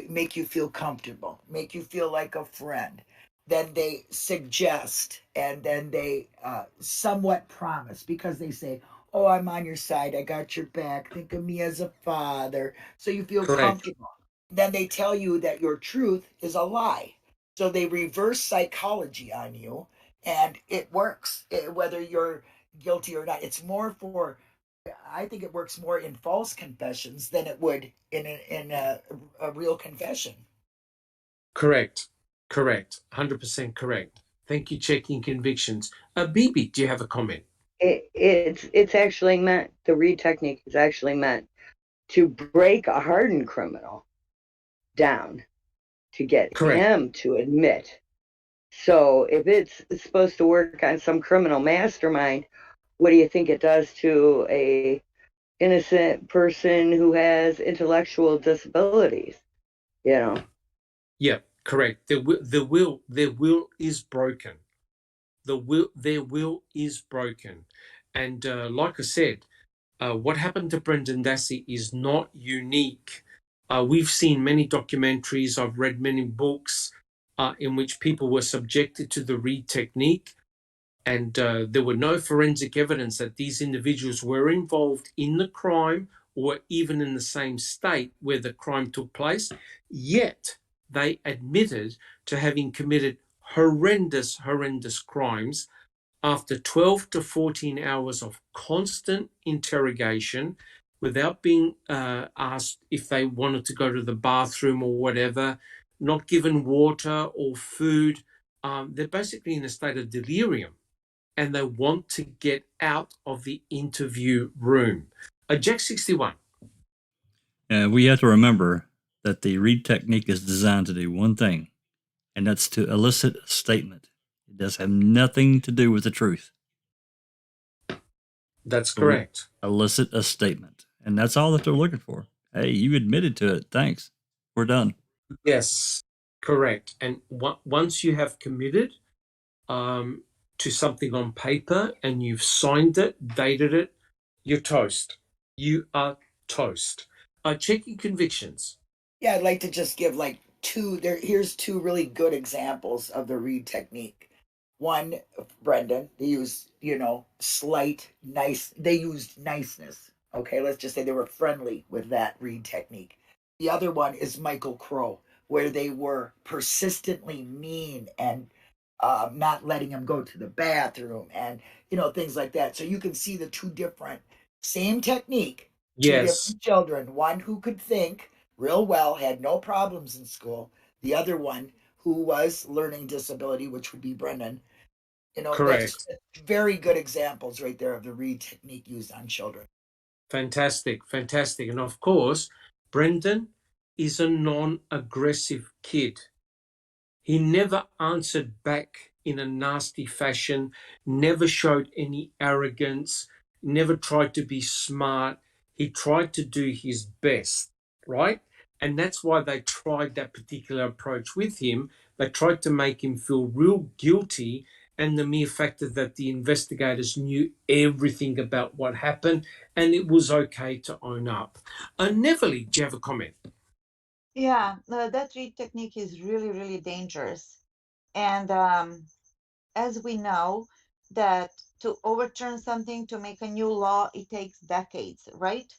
make you feel comfortable, make you feel like a friend. Then they suggest, and then they somewhat promise, because they say, "Oh, I'm on your side. I got your back. Think of me as a father," so you feel Correct. comfortable. Then they tell you that your truth is a lie. So they reverse psychology on you, and it works whether you're guilty or not. It's more for, I think it works more in false confessions than it would in a real confession. Correct. 100% correct. Thank you, checking convictions. Bibi, do you have a comment? It's actually meant, the Reid technique is actually meant to break a hardened criminal down, to get Correct. him to admit. So if it's supposed to work on some criminal mastermind, what do you think it does to a innocent person who has intellectual disabilities? You know? Yeah, correct. Their will is broken. Their will is broken. And like I said, what happened to Brendan Dassey is not unique. We've seen many documentaries, I've read many books in which people were subjected to the Reid technique, and there were no forensic evidence that these individuals were involved in the crime or even in the same state where the crime took place, yet they admitted to having committed horrendous crimes after 12 to 14 hours of constant interrogation without being asked if they wanted to go to the bathroom or whatever, not given water or food. They're basically in a state of delirium, and they want to get out of the interview room. Jack 61. We have to remember that the Reid technique is designed to do one thing, and that's to elicit a statement. It does have nothing to do with the truth. That's correct. Elicit a statement. And that's all that they're looking for. Hey, you admitted to it. Thanks. We're done. Yes, correct. And once you have committed to something on paper and you've signed it, dated it, you're toast. You are toast. Checking convictions. Yeah, I'd like to just give like here's two really good examples of the Reid technique. One, Brendan, they used, they used niceness. Okay, let's just say they were friendly with that Reid technique. The other one is Michael Crow, where they were persistently mean and not letting him go to the bathroom and, things like that. So you can see the two different, same technique, two Yes. different children. One who could think real well, had no problems in school. The other one who was learning disability, which would be Brendan. Correct. That's very good examples right there of the Reid technique used on children. Fantastic. And of course, Brendan is a non-aggressive kid. He never answered back in a nasty fashion, never showed any arrogance, never tried to be smart. He tried to do his best, right? And that's why they tried that particular approach with him. They tried to make him feel real guilty, and the mere fact that the investigators knew everything about what happened and it was okay to own up. Neville, do you have a comment? Yeah, that Reid technique is really, really dangerous. And as we know, that to overturn something, to make a new law, it takes decades, right?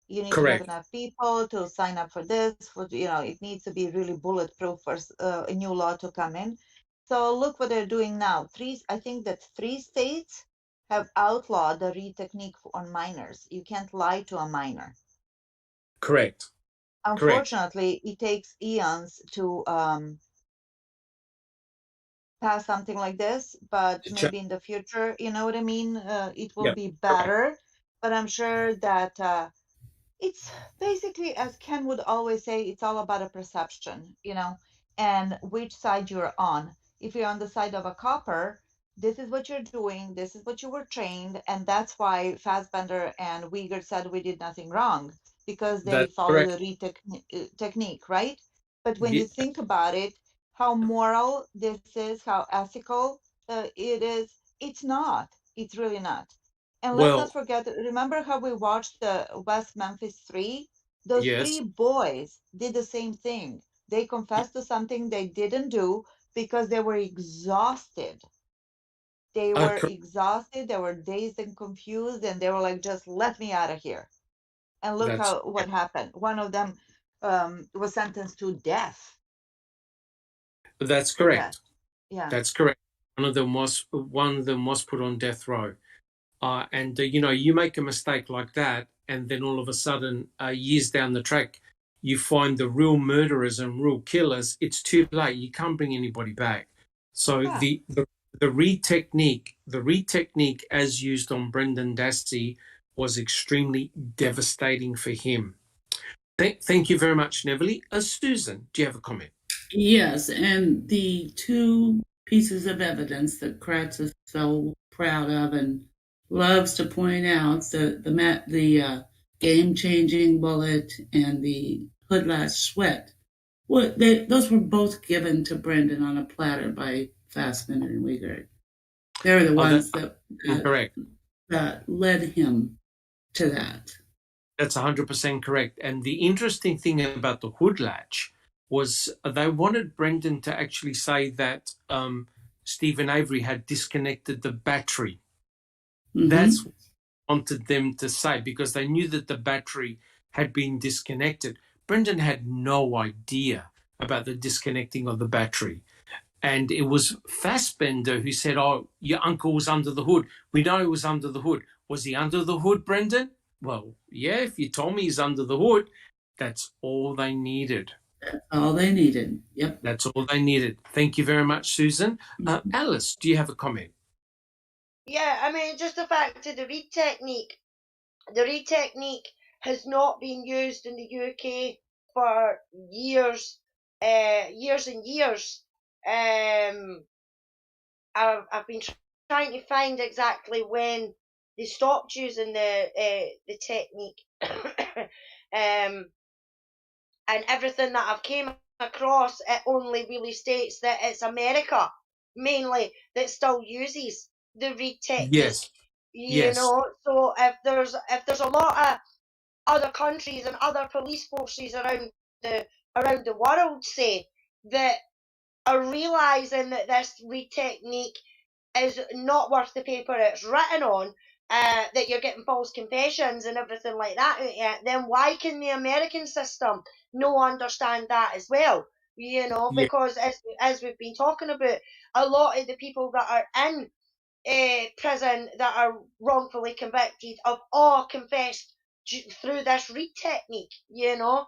You need to have Correct. enough people to sign up for this. It needs to be really bulletproof for a new law to come in. So look what they're doing now. I think that 3 states have outlawed the Reid technique on minors. You can't lie to a minor. Correct. Unfortunately, it takes eons to pass something like this, but maybe in the future, you know what I mean? It will Yeah. be better. But I'm sure that it's basically, as Ken would always say, it's all about a perception, and which side you're on. If you're on the side of a copper, this is what you're doing, this is what you were trained, and that's why Fassbender and Uyghur said we did nothing wrong, because they That's follow correct. the technique, right? But when you Yeah. think about it, how moral this is, how ethical it is, it's not. It's really not. And let's not Well, forget, remember how we watched the West Memphis 3? Those 3 yes. boys did the same thing. They confessed to something they didn't do because they were exhausted. They were Correct. exhausted, they were dazed and confused, and they were like, just let me out of here. And look That's what happened. One of them was sentenced to death that's for that. correct. Yeah. That's correct. One of them was put on death row. And you make a mistake like that, and then all of a sudden, years down the track, you find the real murderers and real killers. It's too late. You can't bring anybody back. So Yeah. the Reid technique, as used on Brendan Dassey, was extremely devastating for him. Thank you very much, Neverly. Susan, do you have a comment? Yes, and the 2 pieces of evidence that Kratz is so proud of and loves to point out, the game-changing bullet and the hood-latch sweat, those were both given to Brendan on a platter by Fassbender and Uyghur. They're the ones that Correct. that led him to that. That's 100% correct. And the interesting thing about the hood latch was they wanted Brendan to actually say that Stephen Avery had disconnected the battery. Mm-hmm. That's what they wanted them to say, because they knew that the battery had been disconnected. Brendan had no idea about the disconnecting of the battery. And it was Fassbender who said, "Oh, your uncle was under the hood. We know he was under the hood. Was he under the hood, Brendan?" Well, yeah, if you told me he's under the hood, that's all they needed. All they needed. Yep. That's all they needed. Thank you very much, Susan. Alice, do you have a comment? Yeah, I mean, just the fact of the Reid technique. The Reid technique has not been used in the UK for years, years and years. I've been trying to find exactly when they stopped using the technique, and everything that I've came across, it only really states that it's America mainly that still uses the Reid technique. Yes. You know, so if there's a lot of other countries and other police forces around the world, say, that are realizing that this Reid technique is not worth the paper it's written on, that you're getting false confessions and everything like that, then why can the American system no understand that as well? You know, Yeah. because as we've been talking about, a lot of the people that are in prison that are wrongfully convicted have all confessed through this Reid technique, you know.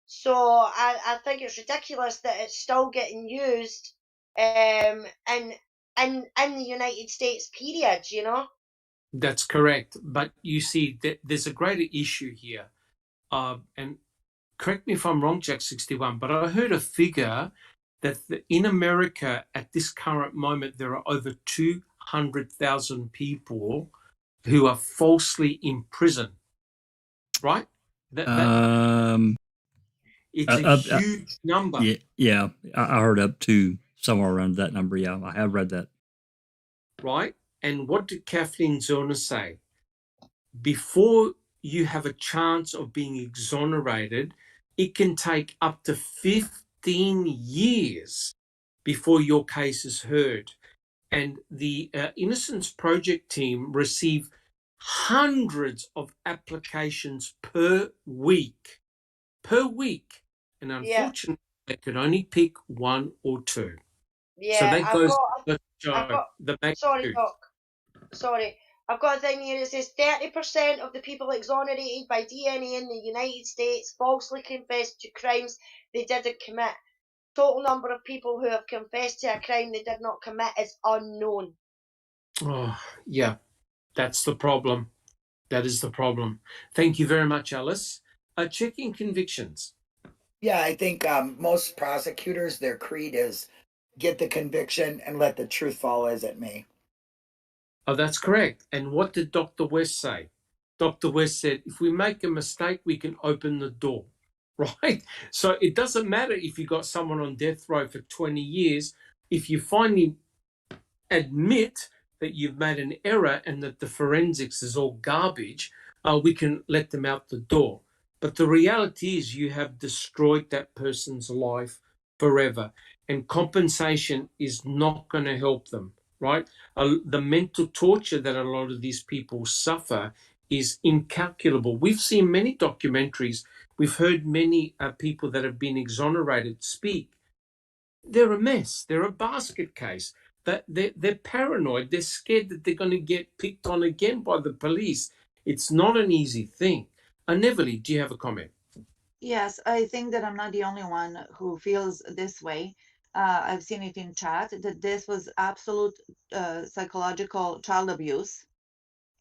So I think it's ridiculous that it's still getting used in the United States, period, you know. That's correct. But you see, there's a greater issue here. And correct me if I'm wrong, Jack 61, but I heard a figure that in America at this current moment, there are over 200,000 people who are falsely in prison, right? It's a huge number. Yeah, I heard up to somewhere around that number. Yeah, I have read that. Right? And what did Kathleen Zellner say? Before you have a chance of being exonerated, it can take up to 15 years before your case is heard. And the Innocence Project team receive hundreds of applications per week, and Yeah, unfortunately, they could only pick one or two. So yeah. that I've goes got, to I've show got. the Sorry, magnitude. Doc. Sorry. I've got a thing here. It says 30% of the people exonerated by DNA in the United States falsely confessed to crimes they didn't commit. Total number of people who have confessed to a crime they did not commit is unknown. Oh, yeah, that's the problem. That is the problem. Thank you very much, Alice. Checking convictions. Yeah, I think most prosecutors, their creed is get the conviction and let the truth fall as it may. Oh, that's correct. And what did Dr. West say? Dr. West said, if we make a mistake, we can open the door, right? So it doesn't matter if you got someone on death row for 20 years. If you finally admit that you've made an error and that the forensics is all garbage, we can let them out the door. But the reality is you have destroyed that person's life forever, and compensation is not going to help them, right? The mental torture that a lot of these people suffer is incalculable. We've seen many documentaries. We've heard many people that have been exonerated speak. They're a mess. They're a basket case. That they're paranoid. They're scared that they're going to get picked on again by the police. It's not an easy thing. Neverly, do you have a comment? Yes, I think that I'm not the only one who feels this way. I've seen it in chat that this was absolute psychological child abuse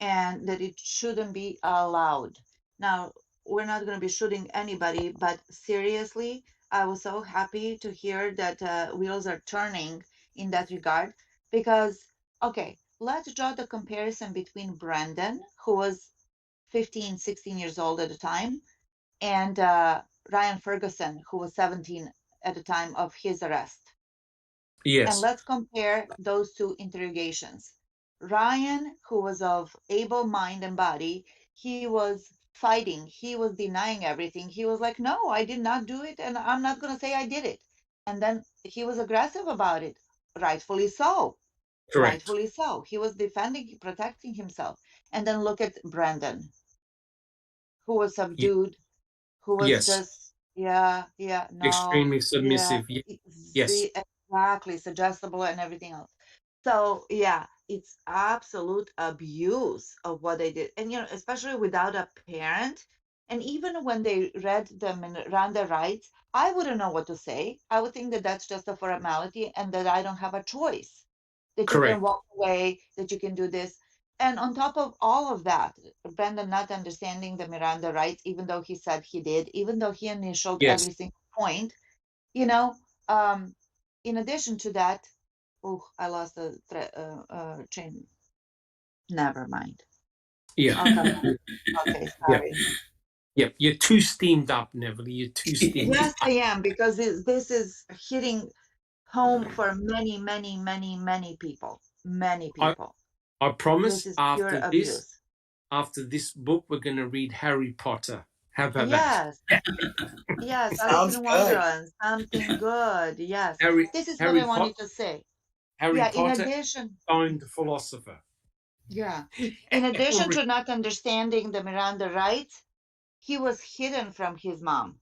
and that it shouldn't be allowed. Now, we're not going to be shooting anybody, but seriously, I was so happy to hear that wheels are turning in that regard because, okay, let's draw the comparison between Brandon, who was 15, 16 years old at the time, and Ryan Ferguson, who was 17 at the time of his arrest. And Yes, let's compare those two interrogations. Ryan, who was of able mind and body, he was fighting. He was denying everything. He was like, no, I did not do it, and I'm not going to say I did it. And then he was aggressive about it. Rightfully so. correct. Rightfully so. He was defending, protecting himself. And then look at Brandon, who was subdued, who was Yes, just, yeah, no, extremely yeah, submissive. Yes, exactly, suggestible and everything else. So yeah, it's absolute abuse of what they did. And especially without a parent. And even when they read the Miranda rights, I wouldn't know what to say. I would think that that's just a formality and that I don't have a choice. That you can correct. walk away, that you can do this. And on top of all of that, Brendan not understanding the Miranda rights, even though he said he did, even though he initialed Yes, every single point, you know, um, in addition to that, oh, I lost the chain. Never mind. yeah, I'll come back. Okay, yeah, sorry. yeah. You're too steamed up, Neville. You're too steamed Yes, up. I am because this is hitting home for many, many, many, many people. Many I, people. I This promise is pure abuse. after this book, we're going to read Harry Potter. How about that? Yes, yes, Alice Sounds in good. Wonderland, something good. Yes, Harry, this is what Harry I Potter, wanted to say. Harry Yeah, in Potter, addition, owned philosopher. yeah, in addition Or- to not understanding the Miranda rights, he was hidden from his mom.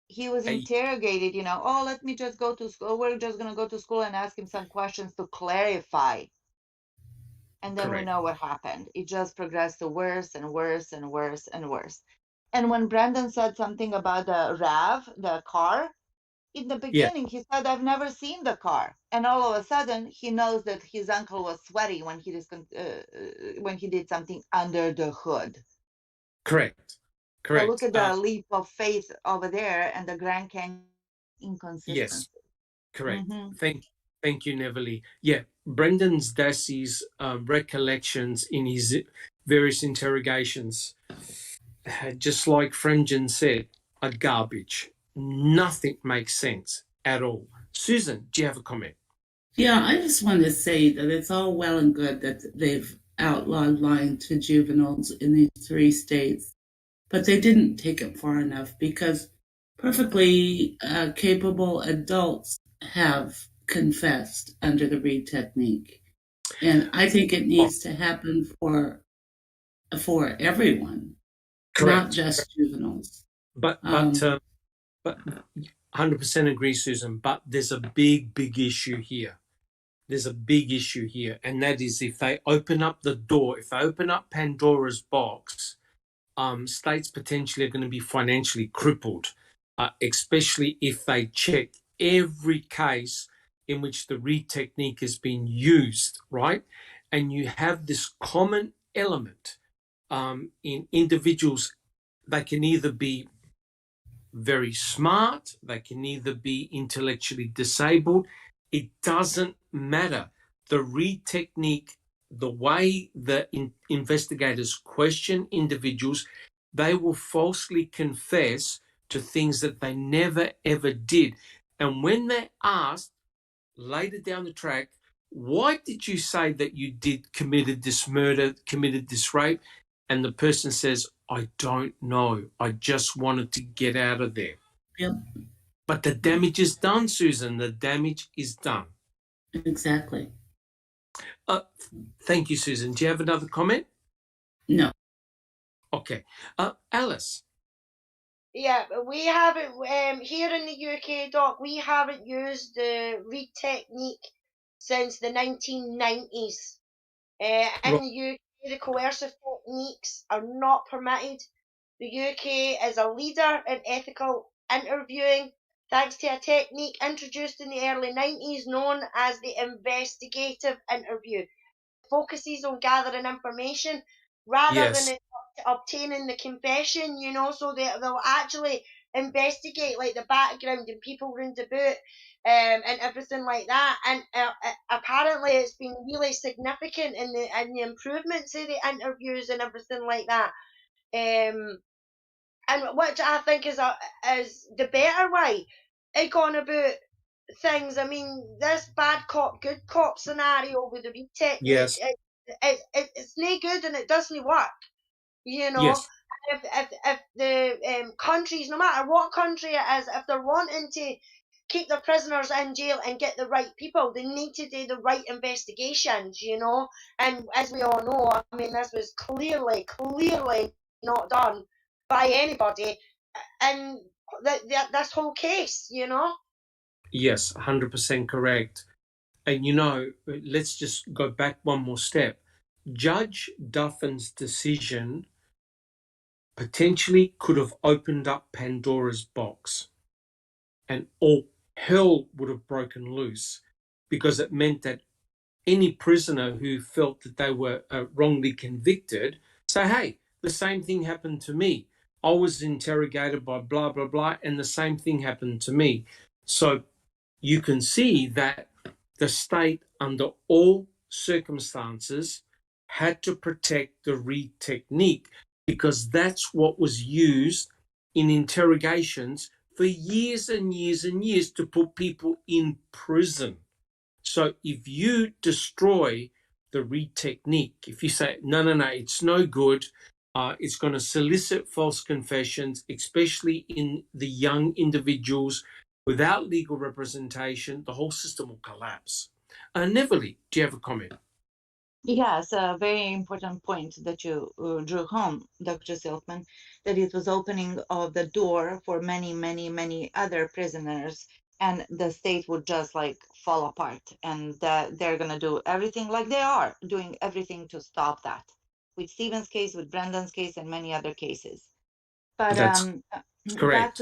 He was a- interrogated, oh, let me just go to school. We're just going to go to school and ask him some questions to clarify. And then we correct. know what happened. It just progressed to worse and worse and worse and worse. And when Brandon said something about the RAV, the car, in the Yeah, beginning, he said, I've never seen the car. And all of a sudden, he knows that his uncle was sweaty when he did something under the hood. correct. So look Correct. at the leap of faith over there and the Grand Canyon Yes, inconsistency. correct. Mm-hmm. Thank you, Neverly. Yeah, Brendan's Dassey's recollections in his various interrogations, just like Frengen said, are garbage. Nothing makes sense at all. Susan, do you have a comment? Yeah, I just want to say that it's all well and good that they've outlawed lying to juveniles in these 3 states, but they didn't take it far enough because perfectly capable adults have confessed under the Reid technique. And I think it Oh, needs to happen for for everyone, Correct. not just juveniles. But 100% agree, Susan. But there's a big issue here. There's a big issue here, and that is if they open up the door, if they open up Pandora's box, states potentially are going to be financially crippled, especially if they check every case in which the Reid technique has been used, right? And you have this common element in individuals. They can either be very smart, they can either be intellectually disabled. It doesn't matter. The Reid technique, the way the investigators question individuals, they will falsely confess to things that they never ever did. And when they're asked later down the track, why did you say that you committed this murder, committed this rape? And the person says, I don't know. I just wanted to get out of there. Yep. But the damage is done, Susan. The damage is done. Exactly. Thank you, Susan. Do you have another comment? No. Okay. Alice. Yeah, we haven't, here in the UK, Doc, we haven't used the Reid technique since the 1990s. In the UK, the coercive techniques are not permitted. The UK is a leader in ethical interviewing, thanks to a technique introduced in the early 90s known as the investigative interview. It focuses on gathering information rather than obtaining the confession, you know, so they'll actually investigate like the background and people round about and everything like that. And apparently it's been really significant in the improvements of the interviews and everything like that. And which I think is the better way of going about things. I mean, this bad cop, good cop scenario with the Reid technique, it's no good and it doesn't work. You know, Yes. if the countries, no matter what country it is, if they're wanting to keep their prisoners in jail and get the right people, they need to do the right investigations, you know. And as we all know, I mean, this was clearly not done by anybody in this whole case, you know. Yes, 100% correct. And, you know, let's just go back one more step. Judge Duffin's decision potentially could have opened up Pandora's box and all hell would have broken loose, because it meant that any prisoner who felt that they were wrongly convicted say, hey, the same thing happened to me. I was interrogated by blah, blah, blah, and the same thing happened to me. So you can see that the state, under all circumstances, had to protect the Reid technique, because that's what was used in interrogations for years and years and years to put people in prison. So if you destroy the Reid technique, if you say, no, it's no good, it's going to solicit false confessions, especially in the young individuals without legal representation, the whole system will collapse. Neverly, do you have a comment? Yes, a very important point that you drew home, Dr. Silkman, that it was opening of the door for many other prisoners, and the state would just like fall apart, and they're going to do everything, like they are doing everything to stop that, with Stephen's case, with Brendan's case, and many other cases. But That's correct.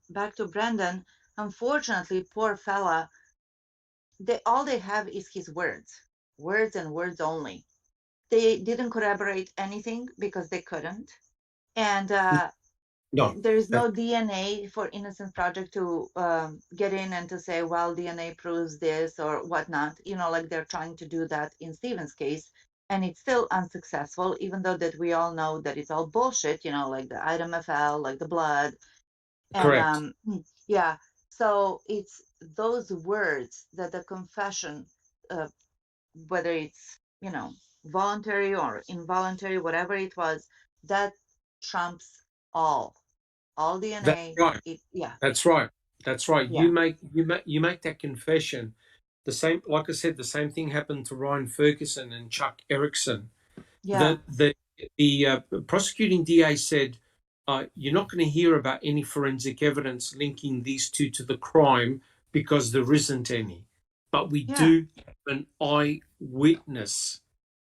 Back to Brendan, unfortunately, poor fella, all they have is his words and words only. They didn't corroborate anything because they couldn't. And there is no DNA for Innocence Project to get in and to say, well, DNA proves this or whatnot. You know, like they're trying to do that in Stephen's case. And it's still unsuccessful, even though that we all know that it's all bullshit, you know, like the item FL, like the blood. And yeah, so it's those words that the confession, whether it's, you know, voluntary or involuntary, whatever it was, that trumps all DNA. That's right. That's right. Yeah. You make that confession. The same, like I said, the same thing happened to Ryan Ferguson and Chuck Erickson. Yeah. The The prosecuting DA said, you're not going to hear about any forensic evidence linking these two to the crime because there isn't any. But we do have an eyewitness.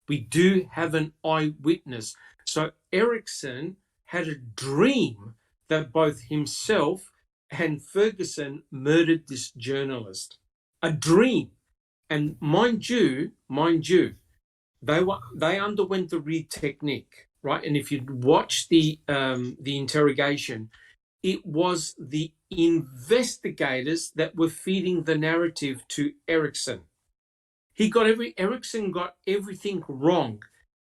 We do have an eyewitness. So Erickson had a dream that both himself and Ferguson murdered this journalist. A dream. And mind you, they underwent the Reid technique, right? And if you watch the interrogation, it was the investigators that were feeding the narrative to Erickson. Erickson got everything wrong,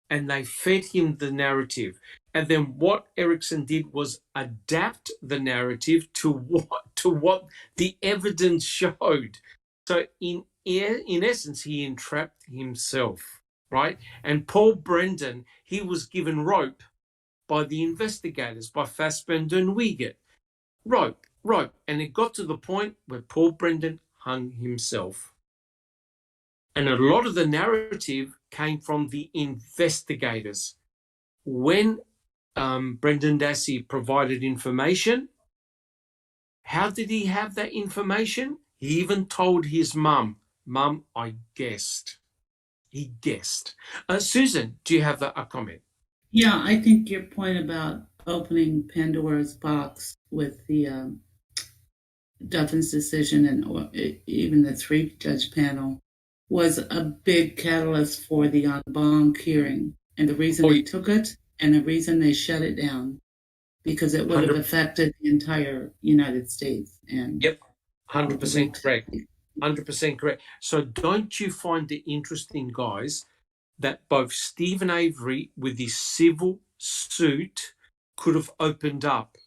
and they fed him the narrative. And then what Erickson did was adapt the narrative to what the evidence showed. So in essence, he entrapped himself, right? And Paul Brendan, he was given rope by the investigators, by Fassbender and Wiegert. Rope. And it got to the point where Paul Brendan hung himself. And a lot of the narrative came from the investigators. When Brendan Dassey provided information, how did he have that information? He even told his mum, I guessed. He guessed. Susan, do you have a comment? Yeah, I think your point about opening Pandora's box with the Duffin's decision and even the 3-judge panel was a big catalyst for the en banc hearing. And the reason they took it and the reason they shut it down, because it would have affected the entire United States. And yep, 100% correct. 100% correct. So don't you find it interesting, guys, that both Stephen Avery with his civil suit could have opened up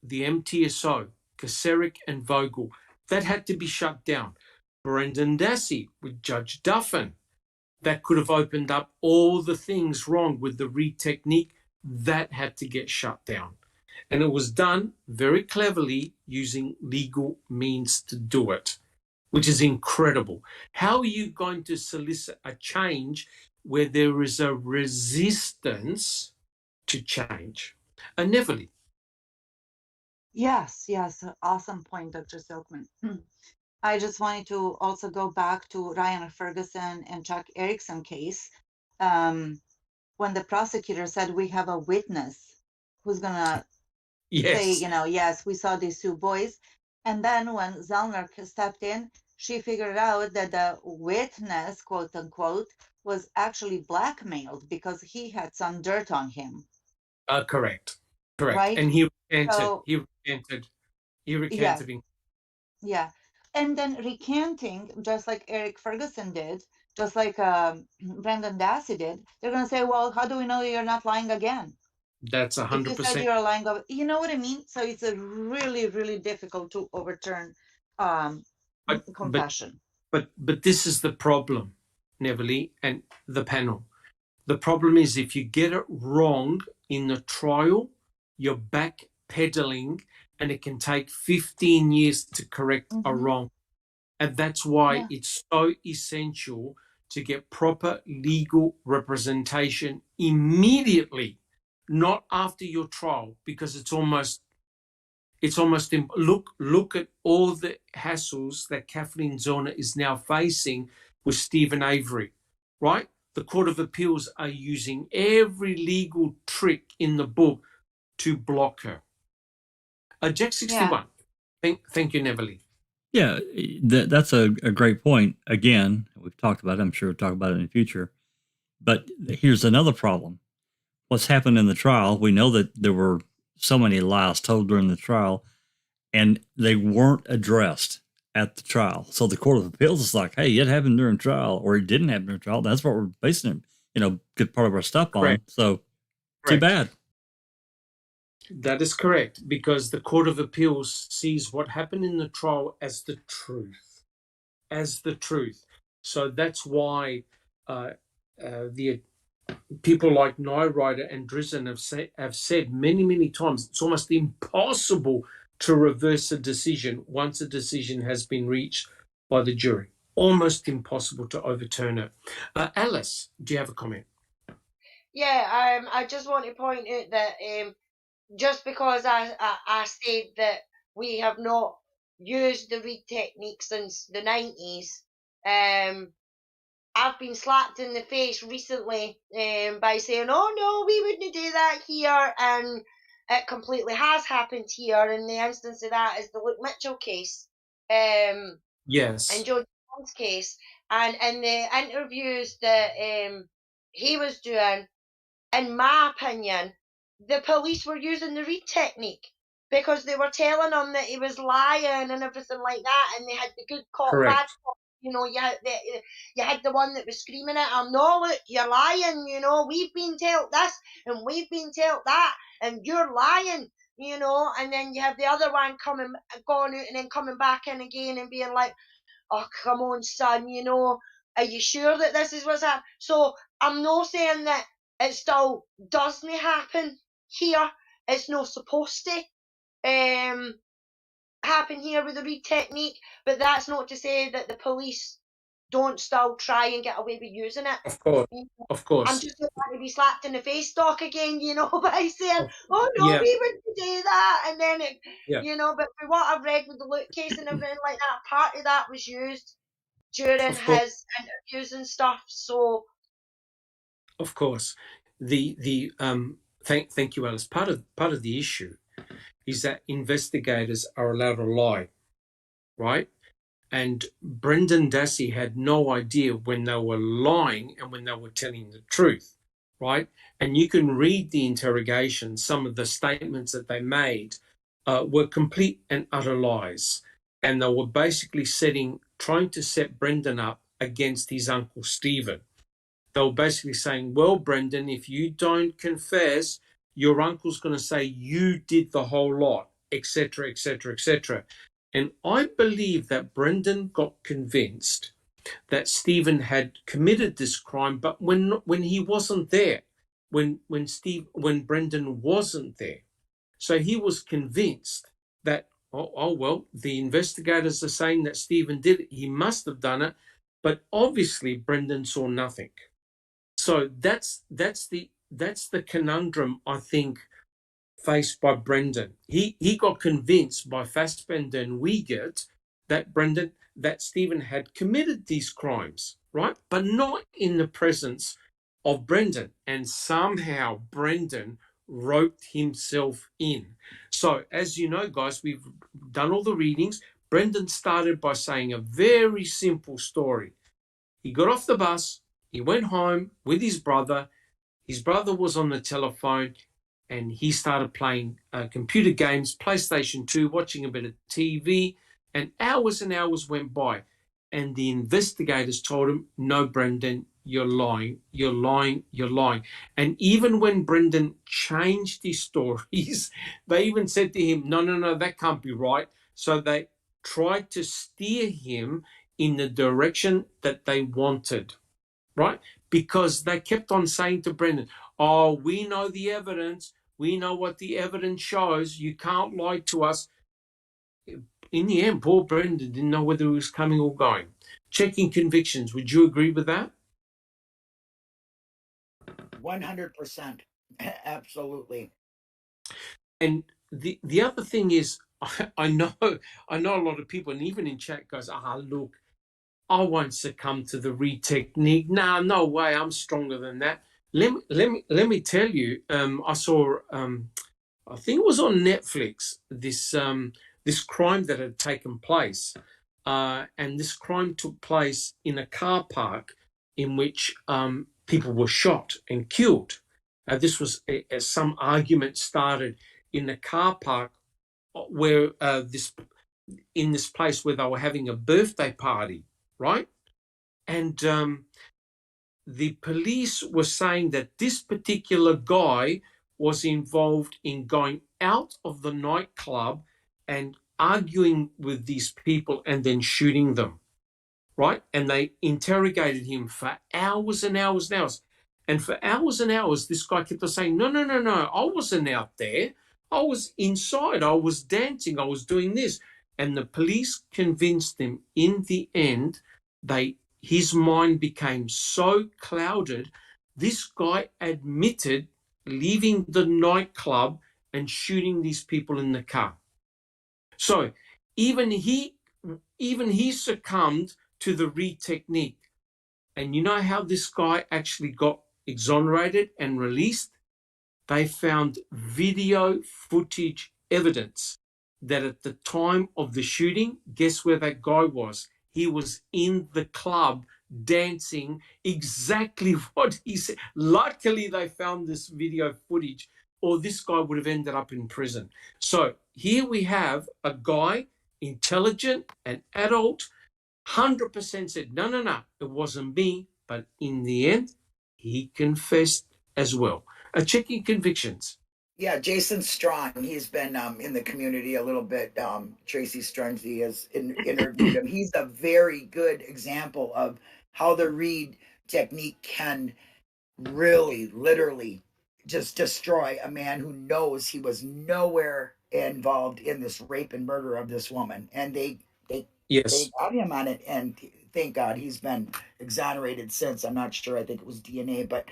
the MTSO, Kaseric and Vogel. That had to be shut down. Brendan Dassey with Judge Duffin. That could have opened up all the things wrong with the Reid technique. That had to get shut down. And it was done very cleverly using legal means to do it, which is incredible. How are you going to solicit a change where there is a resistance to change? Neverly. Yes, awesome point, Dr. Silkman. I just wanted to also go back to Ryan Ferguson and Chuck Erickson case. When the prosecutor said we have a witness who's gonna say, yes, we saw these two boys. And then when Zellner stepped in, she figured out that the witness, quote unquote, was actually blackmailed because he had some dirt on him. Correct. Right? And he recanted. He recanted. Yeah. And then recanting, just like Eric Ferguson did, just like Brendan Dassey did, they're going to say, well, how do we know you're not lying again? That's 100%. If you said you're lying, you know what I mean? So it's a really, really difficult to overturn confession. But this is the problem, Neverly and the panel. The problem is if you get it wrong in the trial, you're backpedaling, and it can take 15 years to correct a wrong. And that's why it's so essential to get proper legal representation immediately, not after your trial, because it's almost look at all the hassles that Kathleen Zellner is now facing with Stephen Avery, right? The Court of Appeals are using every legal trick in the book to block her. Jack 61. Thank you, Neverly. Yeah, that's a great point. Again, we've talked about it. I'm sure we'll talk about it in the future. But here's another problem. What's happened in the trial, we know that there were so many lies told during the trial, and they weren't addressed at the trial. So the Court of Appeals is like, hey, it happened during trial, or it didn't happen during trial. That's what we're basing it, good part of our stuff on. So too bad. That is correct, because the Court of Appeals sees what happened in the trial as the truth. So that's why the people like Nyrider and Drizzen have said many, many times it's almost impossible to reverse a decision once a decision has been reached by the jury. Almost impossible to overturn it. Alice, do you have a comment? Yeah, I just want to point out that just because I said that we have not used the Reid technique since the 90s, I've been slapped in the face recently by saying, oh no, we wouldn't do that here, and it completely has happened here, and the instance of that is the Luke Mitchell case, and Yes, Joe Jones case, and in the interviews that he was doing, in my opinion, the police were using the Reid technique because they were telling him that he was lying and everything like that, and they had the good cop, bad correct. cop. You know, you had the one that was screaming at him, no, look, you're lying, you know, we've been told this and we've been told that, and you're lying, you know, and then you have the other one going out and then coming back in again and being like, oh, come on, son, you know, are you sure that this is what's happening? So I'm not saying that it still doesn't happen here. It's not supposed to happen here with the Reid technique, but that's not to say that the police don't still try and get away with using it. Of course, You know, of I'm course. just not going to be slapped in the face stock again, you know, by saying, Of, oh no, yeah, we wouldn't do that. And then it, yeah, you know, but for what I've read with the Luke case and everything like that, part of that was used during of course, his interviews and stuff. So of course. Thank you, Alice. Part of the issue is that investigators are allowed to lie, right? And Brendan Dassey had no idea when they were lying and when they were telling the truth, right? And you can read the interrogation. Some of the statements that they made were complete and utter lies, and they were basically trying to set Brendan up against his uncle Stephen. They were basically saying, well, Brendan, if you don't confess, your uncle's going to say you did the whole lot, etc., etc., etc. And I believe that Brendan got convinced that Stephen had committed this crime, but when he wasn't there, when Brendan wasn't there, so he was convinced that well, the investigators are saying that Stephen did it. He must have done it, but obviously Brendan saw nothing. So that's the conundrum I think faced by Brendan. He got convinced by Fassbender and Wiegert that Stephen had committed these crimes, right? But not in the presence of Brendan. And somehow Brendan roped himself in. So as you know, guys, we've done all the readings. Brendan started by saying a very simple story. He got off the bus, he went home with his brother. His brother was on the telephone and he started playing computer games, PlayStation 2, watching a bit of TV, and hours went by. And the investigators told him, no, Brendan, you're lying, you're lying, you're lying. And even when Brendan changed his stories, they even said to him, no, that can't be right. So they tried to steer him in the direction that they wanted, right? Because they kept on saying to Brendan, oh, we know the evidence. We know what the evidence shows. You can't lie to us. In the end, poor Brendan didn't know whether he was coming or going. Checking convictions. Would you agree with that? 100%. Absolutely. And the other thing is, I know a lot of people, and even in chat goes, look, I won't succumb to the Reid technique. Nah, no way. I'm stronger than that. Let me tell you. I saw. I think it was on Netflix. This crime that had taken place, and this crime took place in a car park in which people were shot and killed. This was some argument started in the car park where in this place where they were having a birthday party, right? And the police were saying that this particular guy was involved in going out of the nightclub and arguing with these people and then shooting them, right? And they interrogated him for hours and hours and hours. And for hours and hours, this guy kept on saying, no, I wasn't out there. I was inside. I was dancing. I was doing this. And the police convinced him in the end, his mind became so clouded This guy admitted leaving the nightclub and shooting these people in the car. So even he succumbed to the Reid technique. And you know how this guy actually got exonerated and released? They found video footage evidence that at the time of the shooting, guess where that guy was? He was in the club dancing exactly what he said. Luckily, they found this video footage, or this guy would have ended up in prison. So here we have a guy, intelligent and adult, 100% said, no, it wasn't me. But in the end, he confessed as well. Checking convictions. Yeah, Jason Strong. He's been in the community a little bit. Tracy Strungy has interviewed him. He's a very good example of how the Reid technique can really, literally just destroy a man who knows he was nowhere involved in this rape and murder of this woman. And they got him on it, and thank God he's been exonerated since. I'm not sure. I think it was DNA, but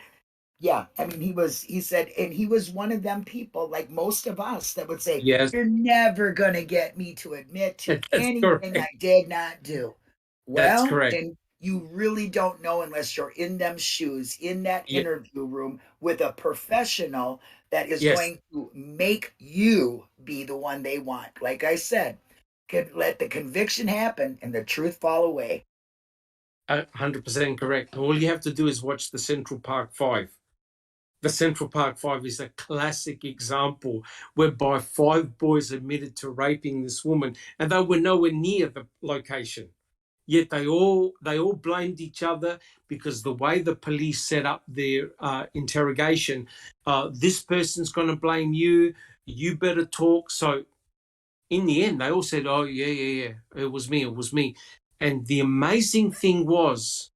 yeah, I mean, he said, and he was one of them people, like most of us, that would say, yes, you're never going to get me to admit to anything correct. I did not do. That's Well, correct. and you really don't know unless you're in them shoes, in that interview room with a professional that is going to make you be the one they want. Like I said, let the conviction happen and the truth fall away. 100% correct. All you have to do is watch the Central Park Five. The Central Park Five is a classic example whereby 5 boys admitted to raping this woman, and they were nowhere near the location. Yet they all blamed each other because the way the police set up their interrogation, this person's going to blame you. You better talk. So in the end, they all said, "Oh yeah, it was me." And the amazing thing was,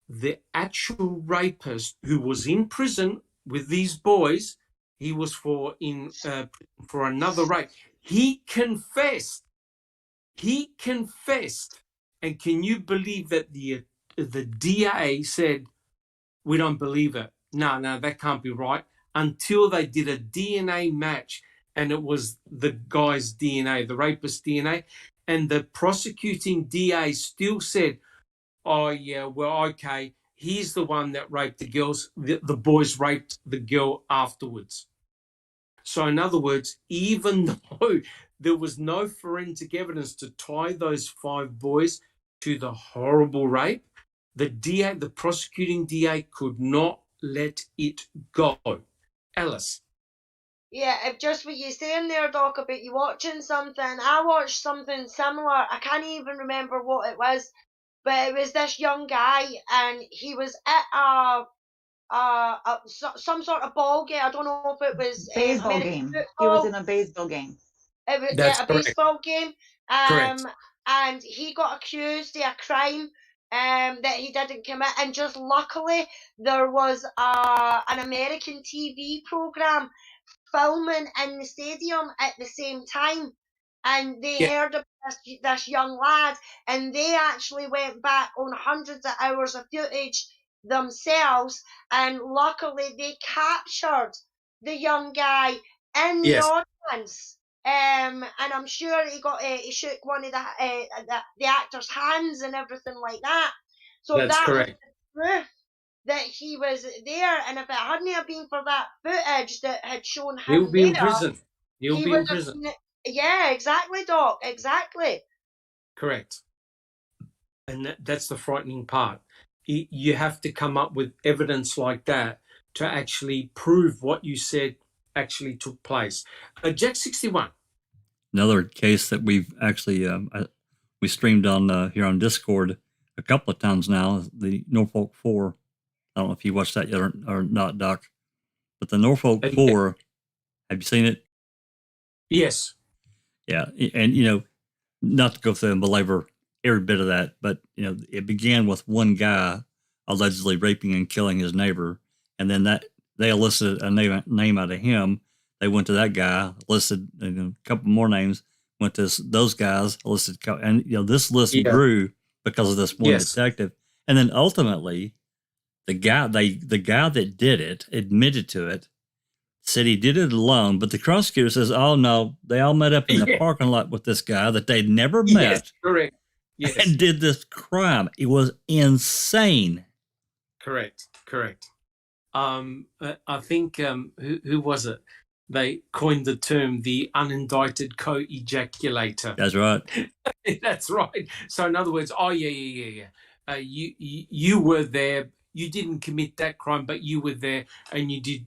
the actual rapist who was in prison with these boys, he was for another rape. He confessed. And can you believe that the DA said, we don't believe it. No, that can't be right. Until they did a DNA match, and it was the guy's DNA, the rapist's DNA. And the prosecuting DA still said, oh, yeah, well, okay, he's the one that raped the girls. The boys raped the girl afterwards. So in other words, even though there was no forensic evidence to tie those 5 boys to the horrible rape, the DA, the prosecuting DA, could not let it go. Alice. Yeah, just what you're saying there, Doc, about you watching something. I watched something similar. I can't even remember what it was, but it was this young guy, and he was at some sort of ball game. I don't know if it was baseball game. He was in a baseball game. It was, That's a correct. baseball game. Correct. And he got accused of a crime that he didn't commit, and just luckily there was an American TV program filming in the stadium at the same time, and they heard of this young lad, and they actually went back on hundreds of hours of footage themselves, and luckily they captured the young guy in the audience. And I'm sure he shook one of the actor's hands and everything like that. So that's correct. Was the proof that he was there, and if it hadn't have been for that footage that had shown him, he'll be in prison. He'll be in prison. Yeah, exactly, Doc. Exactly. Correct. And that's the frightening part. You have to come up with evidence like that to actually prove what you said actually took place. Jack 61. Another case that we've actually we streamed on here on Discord a couple of times now, the Norfolk 4. I don't know if you watched that yet or not, Doc. But the Norfolk 4, have you seen it? Yes. Yeah, and not to go through and belabor every bit of that, but it began with one guy allegedly raping and killing his neighbor, and then that they elicited a name out of him. They went to that guy, listed a couple more names, went to those guys, listed, and this list grew because of this one detective, and then ultimately the guy that did it admitted to it, said he did it alone, but the prosecutor says, oh no, they all met up in the parking lot with this guy that they'd never met. Yes, correct. Yes. And did this crime. It was insane. Correct. I think who was it? They coined the term the unindicted co-ejaculator. That's right. That's right. So in other words, you were there. You didn't commit that crime, but you were there, and you did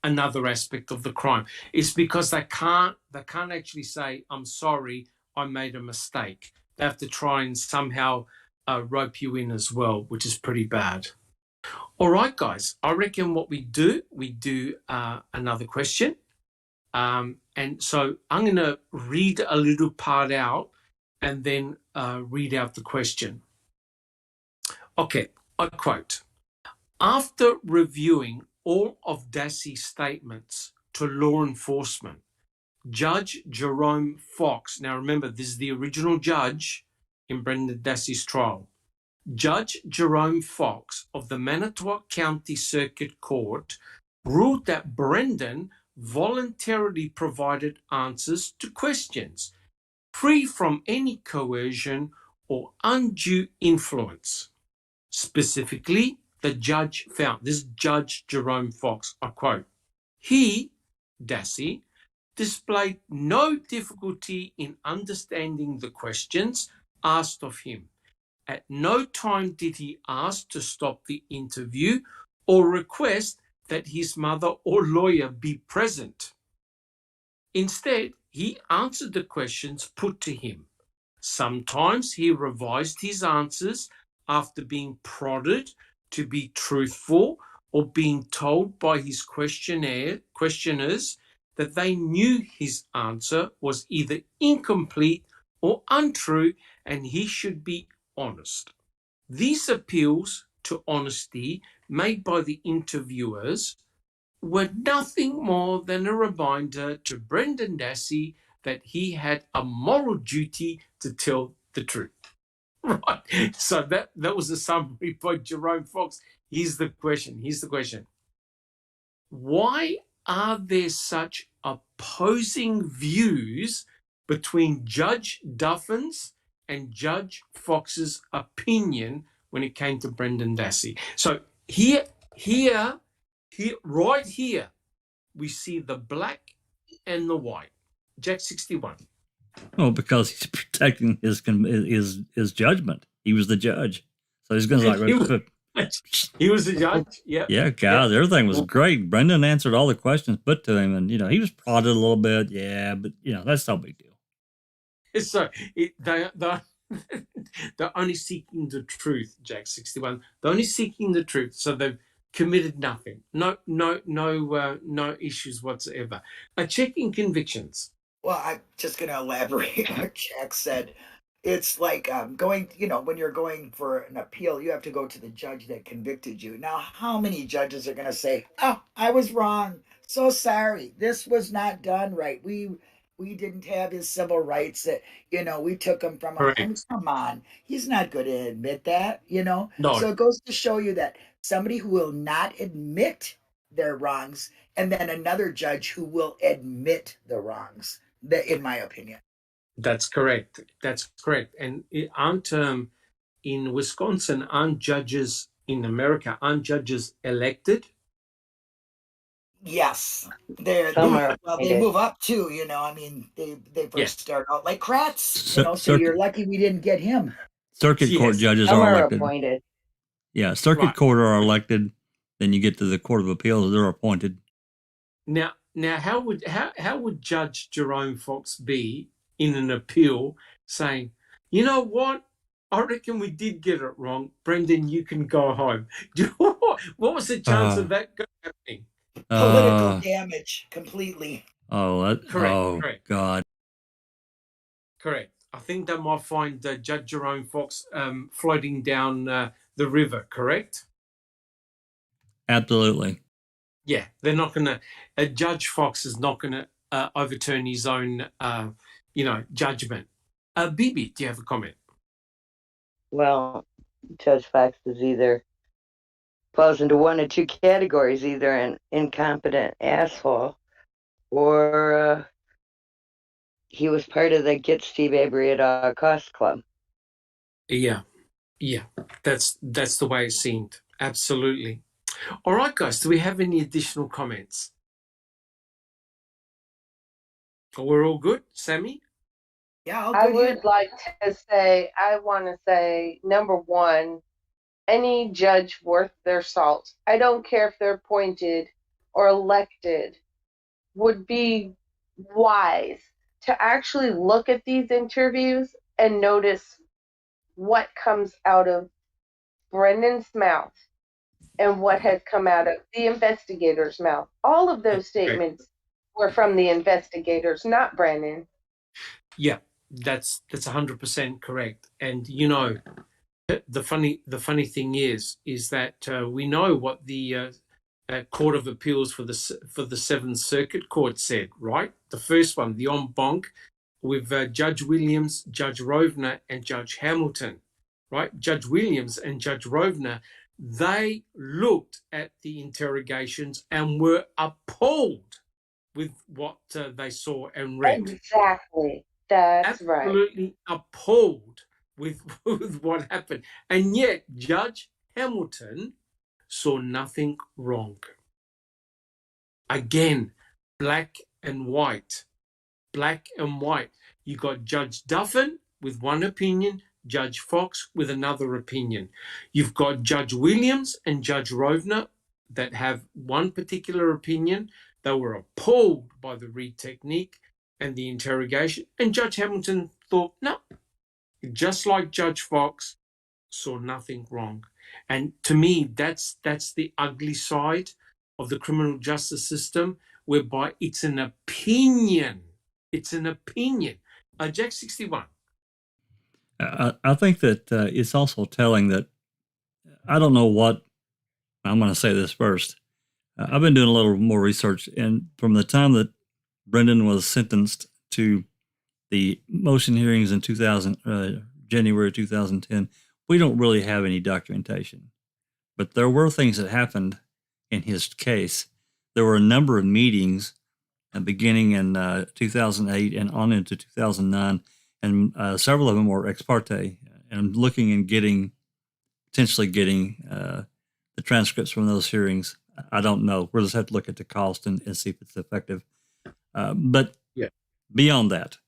another aspect of the crime. It's because they can't actually say, I'm sorry, I made a mistake. They have to try and somehow rope you in as well, which is pretty bad. All right, guys, I reckon what we do another question. And so I'm going to read a little part out and then read out the question. Okay, I quote, after reviewing all of Dassey's statements to law enforcement, Judge Jerome Fox, now remember, this is the original judge in Brendan Dassey's trial, Judge Jerome Fox of the Manitowoc County Circuit Court ruled that Brendan voluntarily provided answers to questions, free from any coercion or undue influence. Specifically, the judge found, this is Judge Jerome Fox, I quote, he, Dassey, displayed no difficulty in understanding the questions asked of him. At no time did he ask to stop the interview or request that his mother or lawyer be present. Instead, he answered the questions put to him. Sometimes he revised his answers after being prodded to be truthful or being told by his questioners that they knew his answer was either incomplete or untrue and he should be honest. These appeals to honesty made by the interviewers were nothing more than a reminder to Brendan Dassey that he had a moral duty to tell the truth. Right. So that was a summary by Jerome Fox. Here's the question. Why are there such opposing views between Judge Duffin's and Judge Fox's opinion when it came to Brendan Dassey? So here, right here, we see the black and the white. Jack 61. Well, because he's protecting his judgment. He was the judge, so he's going to he was the judge. Yep. Yeah, guys, everything was great. Brendan answered all the questions put to him, and he was prodded a little bit. Yeah, but that's no big deal. So they're only seeking the truth, Jack 61. They're only seeking the truth, so they've committed nothing. No issues whatsoever. Checking convictions. Well, I'm just going to elaborate on what Jack said. It's like going, when you're going for an appeal, you have to go to the judge that convicted you. Now, how many judges are going to say, oh, I was wrong. So sorry. This was not done right. We didn't have his civil rights. That we took him from him. I mean, come on. He's not going to admit that, No. So it goes to show you that somebody who will not admit their wrongs and then another judge who will admit the wrongs, in my opinion. That's correct. And aren't in Wisconsin, aren't judges in America, aren't judges elected? Yes, they move up too. They first start out like Kratz. So you're lucky we didn't get him. Circuit court judges are elected. Appointed. Yeah, circuit court are elected. Then you get to the Court of Appeals; they're appointed. Now, how would Judge Jerome Fox be in an appeal saying, you know what? I reckon we did get it wrong. Brendan, you can go home. What was the chance of that happening? Political damage completely. Correct. God. Correct. I think they might find Judge Jerome Fox floating down the river, correct? Absolutely. Yeah, they're not going to, Judge Fox is not going to overturn his own, judgment. Bibi, do you have a comment? Well, Judge Fox is either falls into one of two categories, either an incompetent asshole or he was part of the Get Steve Avery at All Costs Club. Yeah, that's the way it seemed. Absolutely. All right, guys, do we have any additional comments? We're all good, Sammy? Yeah, all I good would here. like to say, I want to say, number one, any judge worth their salt, I don't care if they're appointed or elected, would be wise to actually look at these interviews and notice what comes out of Brendan's mouth and what has come out of the investigator's mouth. All of those statements were from the investigators, not Brendan. Yeah, that's 100% correct. And you know, the funny thing is that we know what the Court of Appeals for the Seventh Circuit Court said, right? The first one, the en banc, with Judge Williams, Judge Rovner, and Judge Hamilton, right? Judge Williams and Judge Rovner, they looked at the interrogations and were appalled with what they saw and read. Exactly. That's right. Absolutely appalled with what happened. And yet, Judge Hamilton saw nothing wrong. Again, black and white. Black and white. You got Judge Duffin with one opinion, Judge Fox with another opinion. You've got Judge Williams and Judge Rovner that have one particular opinion. They were appalled by the Reid technique and the interrogation. And Judge Hamilton thought, no, just like Judge Fox, saw nothing wrong. And to me, that's the ugly side of the criminal justice system, whereby it's an opinion. It's an opinion. Jack 61. I think that it's also telling that I don't know what I'm going to say this first. I've been doing a little more research, and from the time that Brendan was sentenced to the motion hearings in January 2010, we don't really have any documentation. But there were things that happened in his case. There were a number of meetings beginning in 2008 and on into 2009, and several of them were ex parte. And I'm looking and potentially getting the transcripts from those hearings. I don't know. We'll just have to look at the cost and see if it's effective. But yeah, beyond that,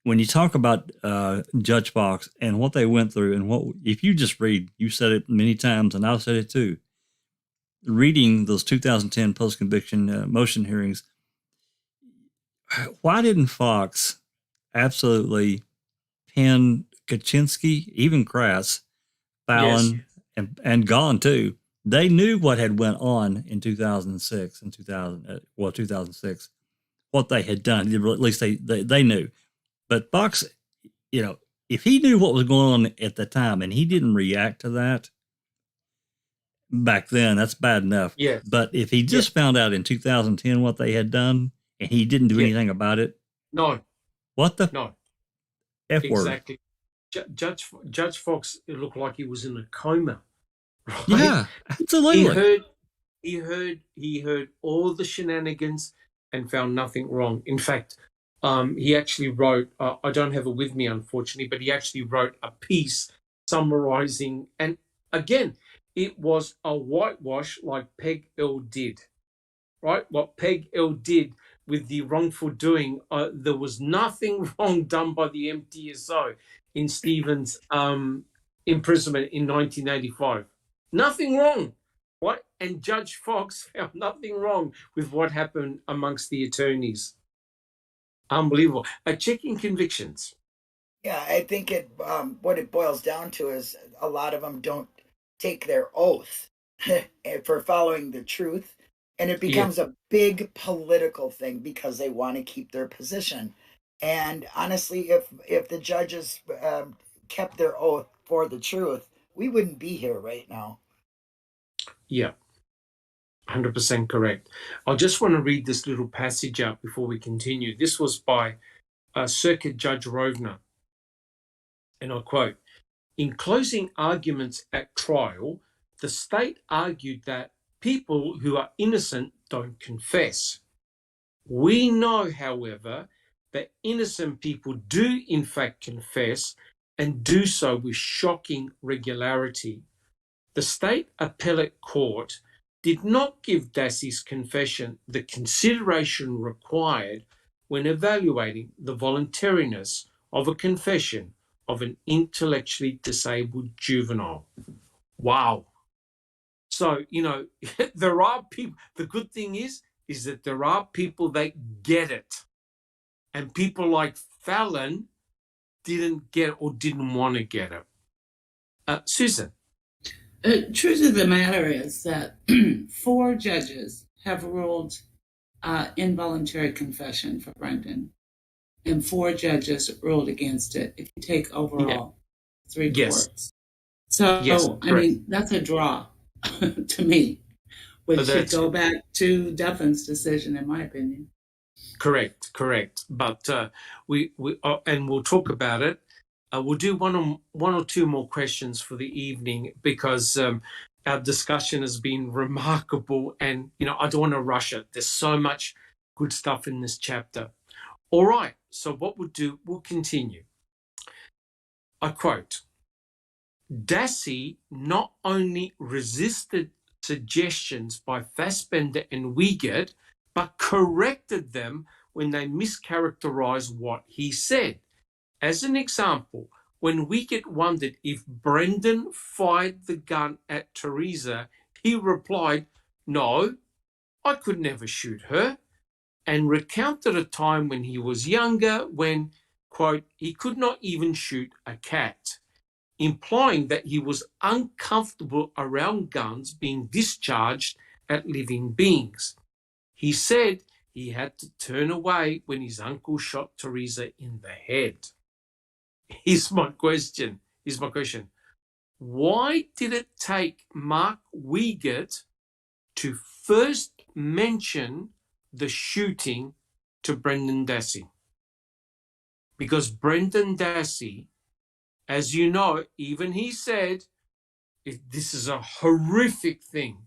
when you talk about Judge Fox and what they went through, and if you just read, you said it many times, and I've said it too, reading those 2010 post-conviction motion hearings, why didn't Fox absolutely pin Kaczynski, even Kratz, Fallon, yes, and Gone too? They knew what had went on in 2006 and 2006, what they had done. At least they knew. But Fox, if he knew what was going on at the time and he didn't react to that back then, that's bad enough. Yes. But if he just found out in 2010 what they had done and he didn't do anything about it, no. What the? No. F word. Exactly. Judge Fox, it looked like he was in a coma. Right? Yeah, absolutely. He heard all the shenanigans and found nothing wrong. In fact, he actually wrote, I don't have it with me, unfortunately, but he actually wrote a piece summarizing, and again, it was a whitewash like Peg L did, right? What Peg L did with the wrongful doing, there was nothing wrong done by the MTSO in Stephen's imprisonment in 1985. Nothing wrong, right? And Judge Fox found nothing wrong with what happened amongst the attorneys. Unbelievable. Checking convictions. Yeah, I think what it boils down to is a lot of them don't take their oath for following the truth, and it becomes a big political thing because they want to keep their position. And honestly, if the judges kept their oath for the truth, we wouldn't be here right now. Yeah, 100% correct. I just want to read this little passage out before we continue. This was by Circuit Judge Rovner, and I quote, "In closing arguments at trial, the state argued that people who are innocent don't confess. We know, however, that innocent people do in fact confess and do so with shocking regularity. The state appellate court did not give Dassey's confession the consideration required when evaluating the voluntariness of a confession of an intellectually disabled juvenile. Wow. So, there are people, the good thing is that there are people that get it. And people like Fallon didn't get it or didn't want to get it. Susan. Truth of the matter is that 4 judges have ruled involuntary confession for Brendan, and 4 judges ruled against it. If you take overall 3 courts, so I mean that's a draw to me, which should go back to Duffin's decision, in my opinion. Correct. But we and we'll talk about it. We'll do one or two more questions for the evening because our discussion has been remarkable, and I don't want to rush it. There's so much good stuff in this chapter. All right. So what we'll do, we'll continue. I quote: Dassey not only resisted suggestions by Fassbender and Wiegert, but corrected them when they mischaracterized what he said. As an example, when Wiegert wondered if Brendan fired the gun at Teresa, he replied, "No, I could never shoot her," and recounted a time when he was younger when, quote, he could not even shoot a cat, implying that he was uncomfortable around guns being discharged at living beings. He said he had to turn away when his uncle shot Teresa in the head. Here's my question. Why did it take Mark Wiegert to first mention the shooting to Brendan Dassey? Because Brendan Dassey, as you know, even he said, this is a horrific thing.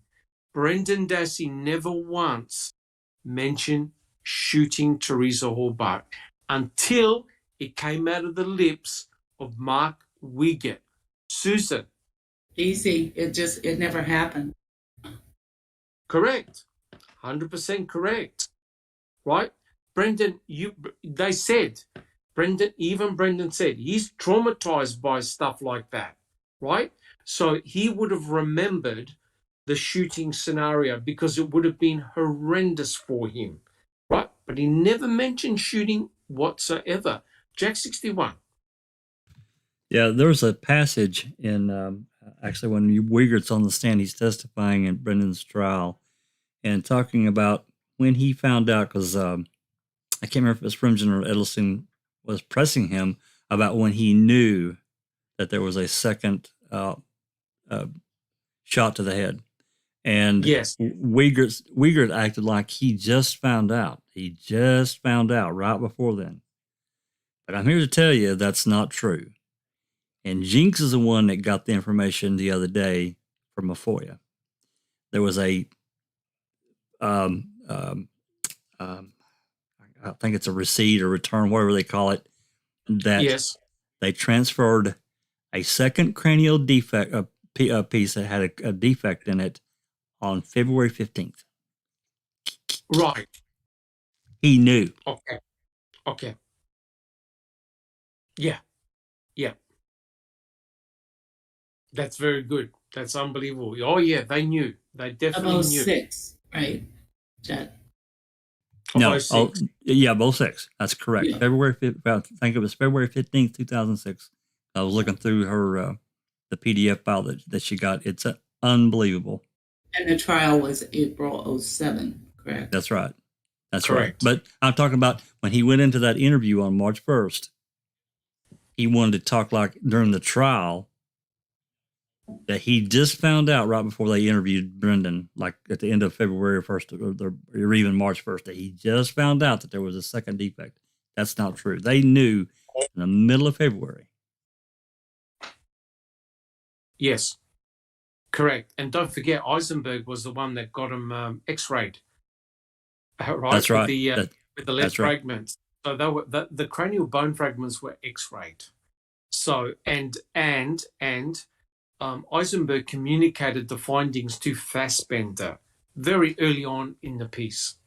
Brendan Dassey never once mentioned shooting Teresa Halbach until it came out of the lips of Mark Wiegert. Susan. Easy. It never happened. Correct. 100% correct. Right? Brendan, Brendan said he's traumatized by stuff like that. Right? So he would have remembered the shooting scenario because it would have been horrendous for him. Right? But he never mentioned shooting whatsoever. Jack 61. Yeah, there's a passage in actually when Wiegert's on the stand, he's testifying in Brendan's trial and talking about when he found out, because I can't remember if it was Frimgen or Edelstein was pressing him about when he knew that there was a second shot to the head. And yes, Wiegert acted like he just found out. He just found out right before then. But I'm here to tell you that's not true. And Jinx is the one that got the information the other day from a FOIA. There was I think it's a receipt or return, whatever they call it, that they transferred a second cranial defect, a piece that had a defect in it on February 15th. Right. He knew. Okay. Yeah. That's very good. That's unbelievable. Oh, yeah, they knew. They definitely knew. 06, right? No, both 06. That's correct. Yeah. February 5th, I think it was February 15th, 2006. I was looking through her the PDF file that she got. It's unbelievable. And the trial was April 07, correct? That's right. That's correct. Right. But I'm talking about when he went into that interview on March 1st, he wanted to talk like during the trial that he just found out right before they interviewed Brendan, like at the end of February 1st or even March 1st, that he just found out that there was a second defect. That's not true. They knew in the middle of February. Yes. Correct. And don't forget, Eisenberg was the one that got him X-rayed, right? That's right. With the lead That's right. fragments. So they were the cranial bone fragments were X-rayed. So and Eisenberg communicated the findings to Fassbender very early on in the piece.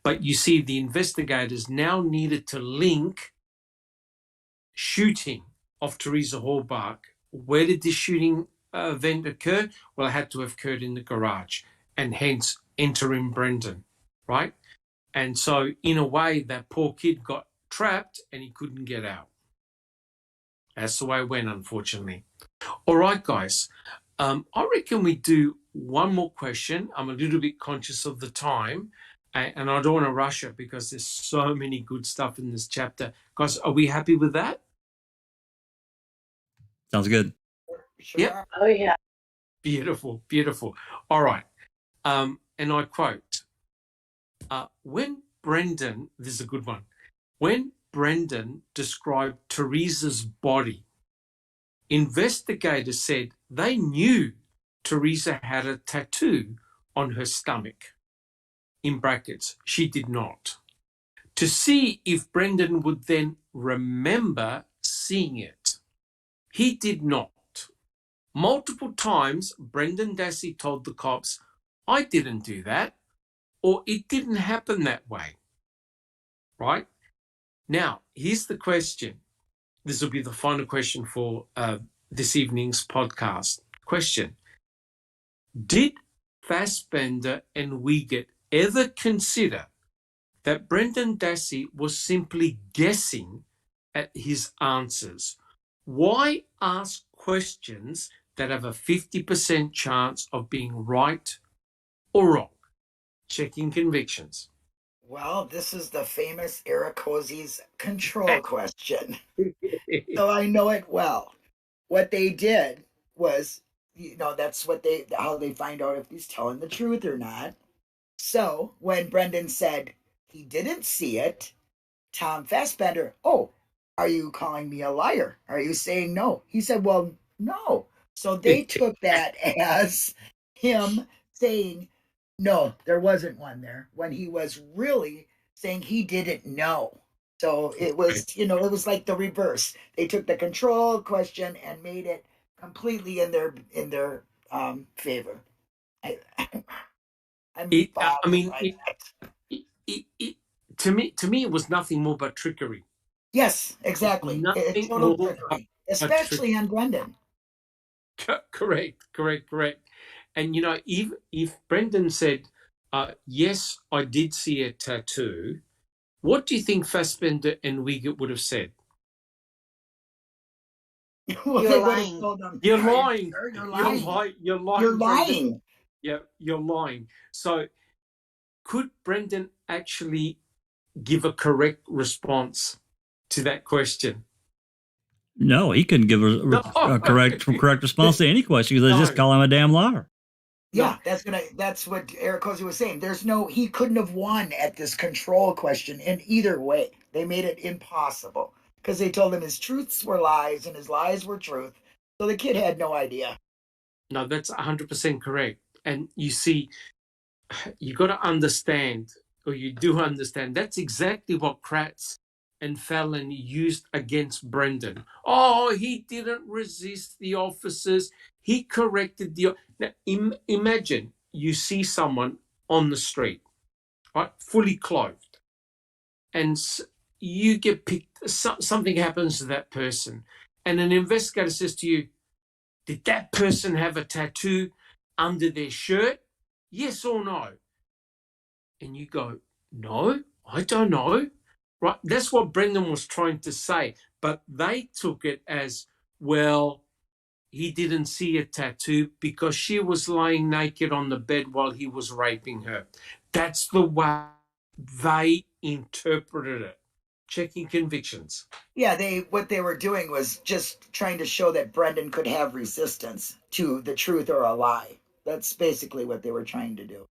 But you see, the investigators now needed to link shooting of Teresa Hallbach. Where did this shooting event occur? Well, it had to have occurred in the garage, and hence entering Brendan, right? And so, in a way, that poor kid got trapped and he couldn't get out. That's the way it went, unfortunately. All right, guys. I reckon we do one more question. I'm a little bit conscious of the time, and I don't want to rush it because there's so many good stuff in this chapter. Guys, are we happy with that? Sounds good. Sure. Yep. Oh, yeah. Beautiful, beautiful. All right. And I quote, when Brendan, this is a good one, when Brendan described Teresa's body, investigators said they knew Teresa had a tattoo on her stomach. In brackets, she did not. To see if Brendan would then remember seeing it. He did not. Multiple times, Brendan Dassey told the cops, I didn't do that, or it didn't happen that way. Right? Now, here's the question. This will be the final question for this evening's podcast. Question. Did Fassbender and Wiegert ever consider that Brendan Dassey was simply guessing at his answers? Why ask questions that have a 50% chance of being right or wrong? Checking convictions. Well, this is the famous Eric Hosey's control question. So I know it well. What they did was, that's how they find out if he's telling the truth or not. So when Brendan said he didn't see it, Tom Fassbender, are you calling me a liar? Are you saying no? He said, well, no. So they took that as him saying, no, there wasn't one there, when he was really saying he didn't know. So it was, it was like the reverse. They took the control question and made it completely in their favor. To me, it was nothing more but trickery. Yes, exactly. Nothing Total more trickery, especially on Brendan. Correct. And, if Brendan said, yes, I did see a tattoo, what do you think Fassbender and Wiegert would have said? Well, You're lying. You're lying. You're lying. You're lying. You're lying. Yeah, you're lying. So could Brendan actually give a correct response to that question? No, he couldn't give a correct response to any question because they just call him a damn liar. Yeah, that's what Eric Hosey was saying. He couldn't have won at this control question in either way. They made it impossible because they told him his truths were lies and his lies were truth. So the kid had no idea. No, that's 100% correct. And you see, you got to understand, or you do understand, that's exactly what Kratz and Fallon used against Brendan. Oh, he didn't resist the officers. He corrected the... Now, imagine you see someone on the street, right, fully clothed, and you get picked, something happens to that person, and an investigator says to you, did that person have a tattoo under their shirt? Yes or no? And you go, no, I don't know. Right? That's what Brendan was trying to say. But they took it as, well, he didn't see a tattoo because she was lying naked on the bed while he was raping her. That's the way they interpreted it. Checking convictions. Yeah, what they were doing was just trying to show that Brendan could have resistance to the truth or a lie. That's basically what they were trying to do.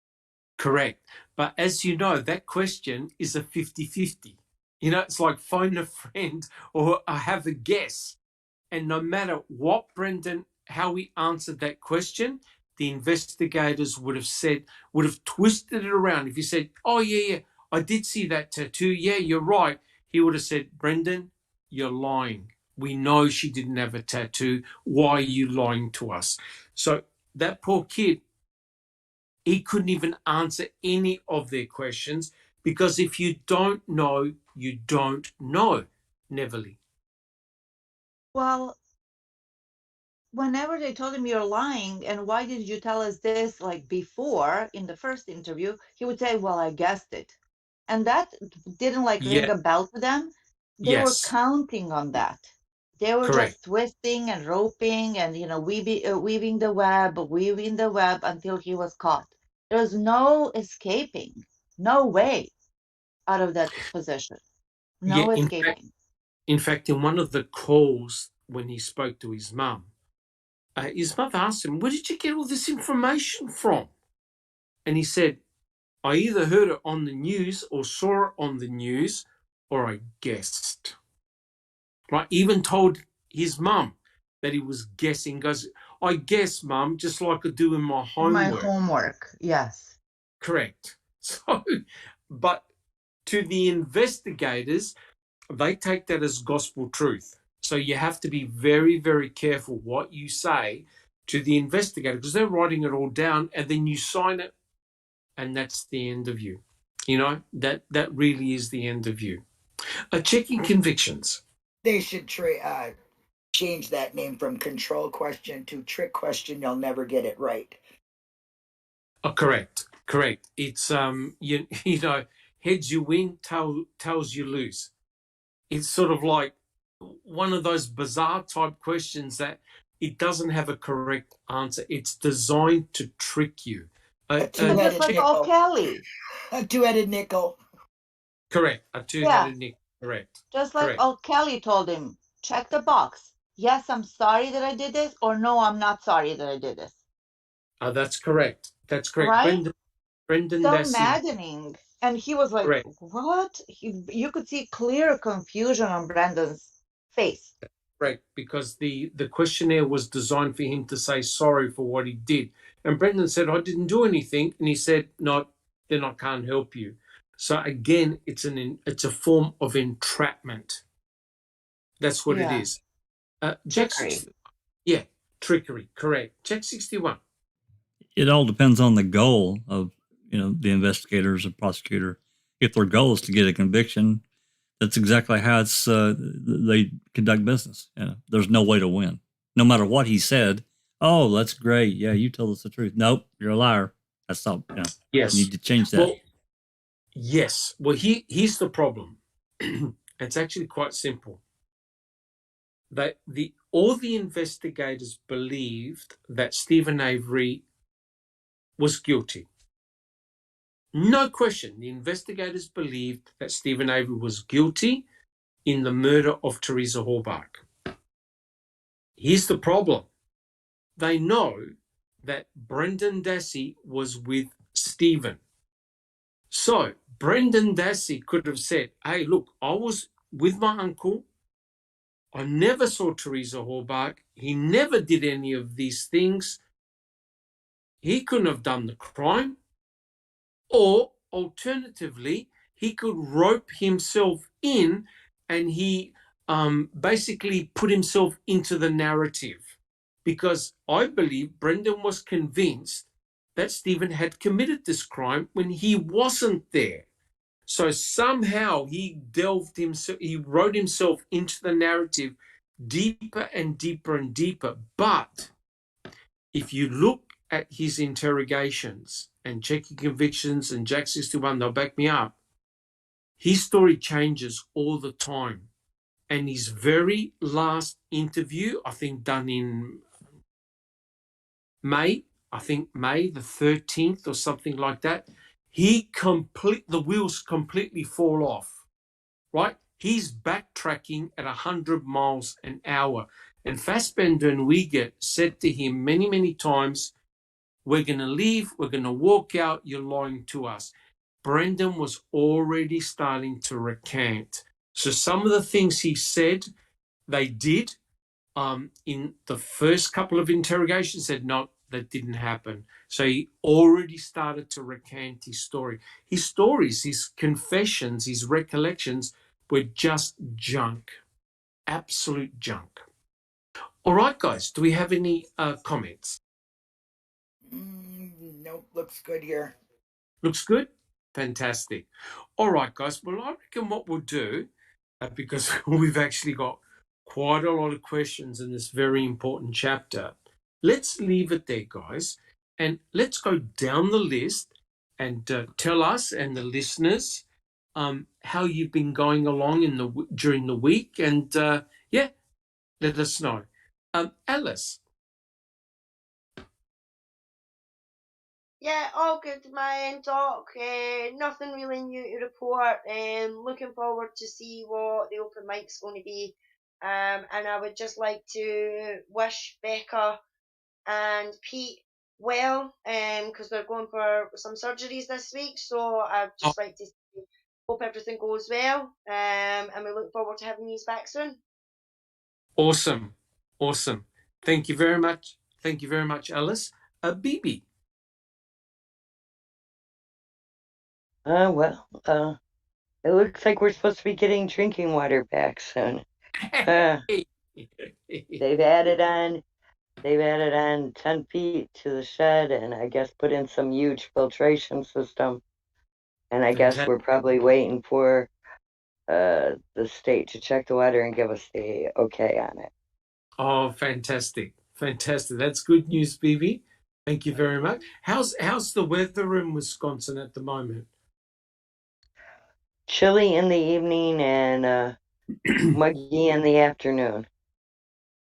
Correct. But as you know, that question is a 50-50. It's like phone a friend or have a guess. And no matter what Brendan how he answered that question, the investigators would have twisted it around. If he said, oh, yeah, I did see that tattoo. Yeah, you're right. He would have said, Brendan, you're lying. We know she didn't have a tattoo. Why are you lying to us? So that poor kid, he couldn't even answer any of their questions, because if you don't know, you don't know, Neverly. Well, whenever they told him you're lying and why did you tell us this like before in the first interview, he would say, well, I guessed it. And that didn't like Yeah, ring a bell to them. They were yes, counting on that. They were correct. just twisting and roping and, you know, weaving the web until he was caught. There was no escaping, no way out of that position, Yeah, no escaping. in fact, in one of the calls when he spoke to his mum asked him, where did you get all this information from? And he said, I either heard it on the news or saw it on the news, or I guessed. Right? Even told his mum that he was guessing. Goes, I guess, mum, just like I do in my My homework. homework, yes. Correct. So, but to the investigators, they take that as gospel truth. So you have to be very, very careful what you say to the investigator, because they're writing it all down, and then you sign it, and that's the end of you. You know, that really is the end of you. Checking convictions. They should change that name from control question to trick question. You'll never get it right. Oh, correct. It's you know, heads you win, tails you lose. It's sort of like one of those bizarre type questions that it doesn't have a correct answer. It's designed to trick you. A two-headed Just like nickel. Kelly. A two-headed nickel. Correct. A two-headed nickel. Correct. Just like Correct. Kelly told him, check the box. Yes, I'm sorry that I did this, or no, I'm not sorry that I did this. That's correct. That's correct. Right? Brendan So Dassey. maddening. And he was like, Correct. what? You could see clear confusion on Brandon's face. Correct, because the questionnaire was designed for him to say sorry for what he did. And Brendan said, I didn't do anything. And he said, no, then I can't help you. So again, it's a form of entrapment. That's what it is. Trickery. Yeah, trickery, correct. Check 61. It all depends on the goal of, the investigators or prosecutor. If their goal is to get a conviction, that's exactly how they conduct business. There's no way to win. No matter what he said, oh, that's great. Yeah, you told us the truth. Nope, you're a liar. That's not, Yes. You need to change that. Well, yes. Well, here's the problem. It's actually quite simple. All the investigators believed that Stephen Avery was guilty. No question. The investigators believed that Stephen Avery was guilty in the murder of Teresa Horbach. Here's the problem. They know that Brendan Dassey was with Stephen. So Brendan Dassey could have said, hey, look, I was with my uncle. I never saw Teresa Horbach. He never did any of these things. He couldn't have done the crime. Or alternatively, he could rope himself in, and he basically put himself into the narrative, because I believe Brendan was convinced that Stephen had committed this crime when he wasn't there. So somehow he wrote himself into the narrative deeper and deeper and deeper. But if you look at his interrogations and checking convictions and Jack 61, they'll back me up, his story changes all the time. And his very last interview, I think done in May the 13th or something like that, the wheels completely fall off, right? He's backtracking at 100 miles an hour. And Fassbender and Uyghur said to him many, many times, we're going to leave, we're going to walk out, you're lying to us. Brendan was already starting to recant. So some of the things he said, they did. in the first couple of interrogations said, no, that didn't happen. So he already started to recant his story. His stories, his confessions, his recollections were just junk, absolute junk. All right, guys, do we have any comments? Nope, looks good here. Looks good? Fantastic. All right, guys. Well, I reckon what we'll do, because we've actually got quite a lot of questions in this very important chapter, let's leave it there, guys. And let's go down the list and tell us and the listeners how you've been going along during the week. And yeah, let us know. Alice. Yeah, all good my end, Doc. Nothing really new to report. Looking forward to see what the open mic's going to be. And I would just like to wish Becca and Pete well, because they're going for some surgeries this week. So I'd just like to say, hope everything goes well. And we look forward to having you back soon. Awesome. Awesome. Thank you very much. Thank you very much, Alice. Bibi. Well, it looks like we're supposed to be getting drinking water back soon. They've added on 10 feet to the shed and I guess put in some huge filtration system. And I guess we're probably waiting for the state to check the water and give us the okay on it. Oh, fantastic. Fantastic. That's good news, Bibi. Thank you very much. How's the weather in Wisconsin at the moment? Chilly in the evening and muggy in the afternoon.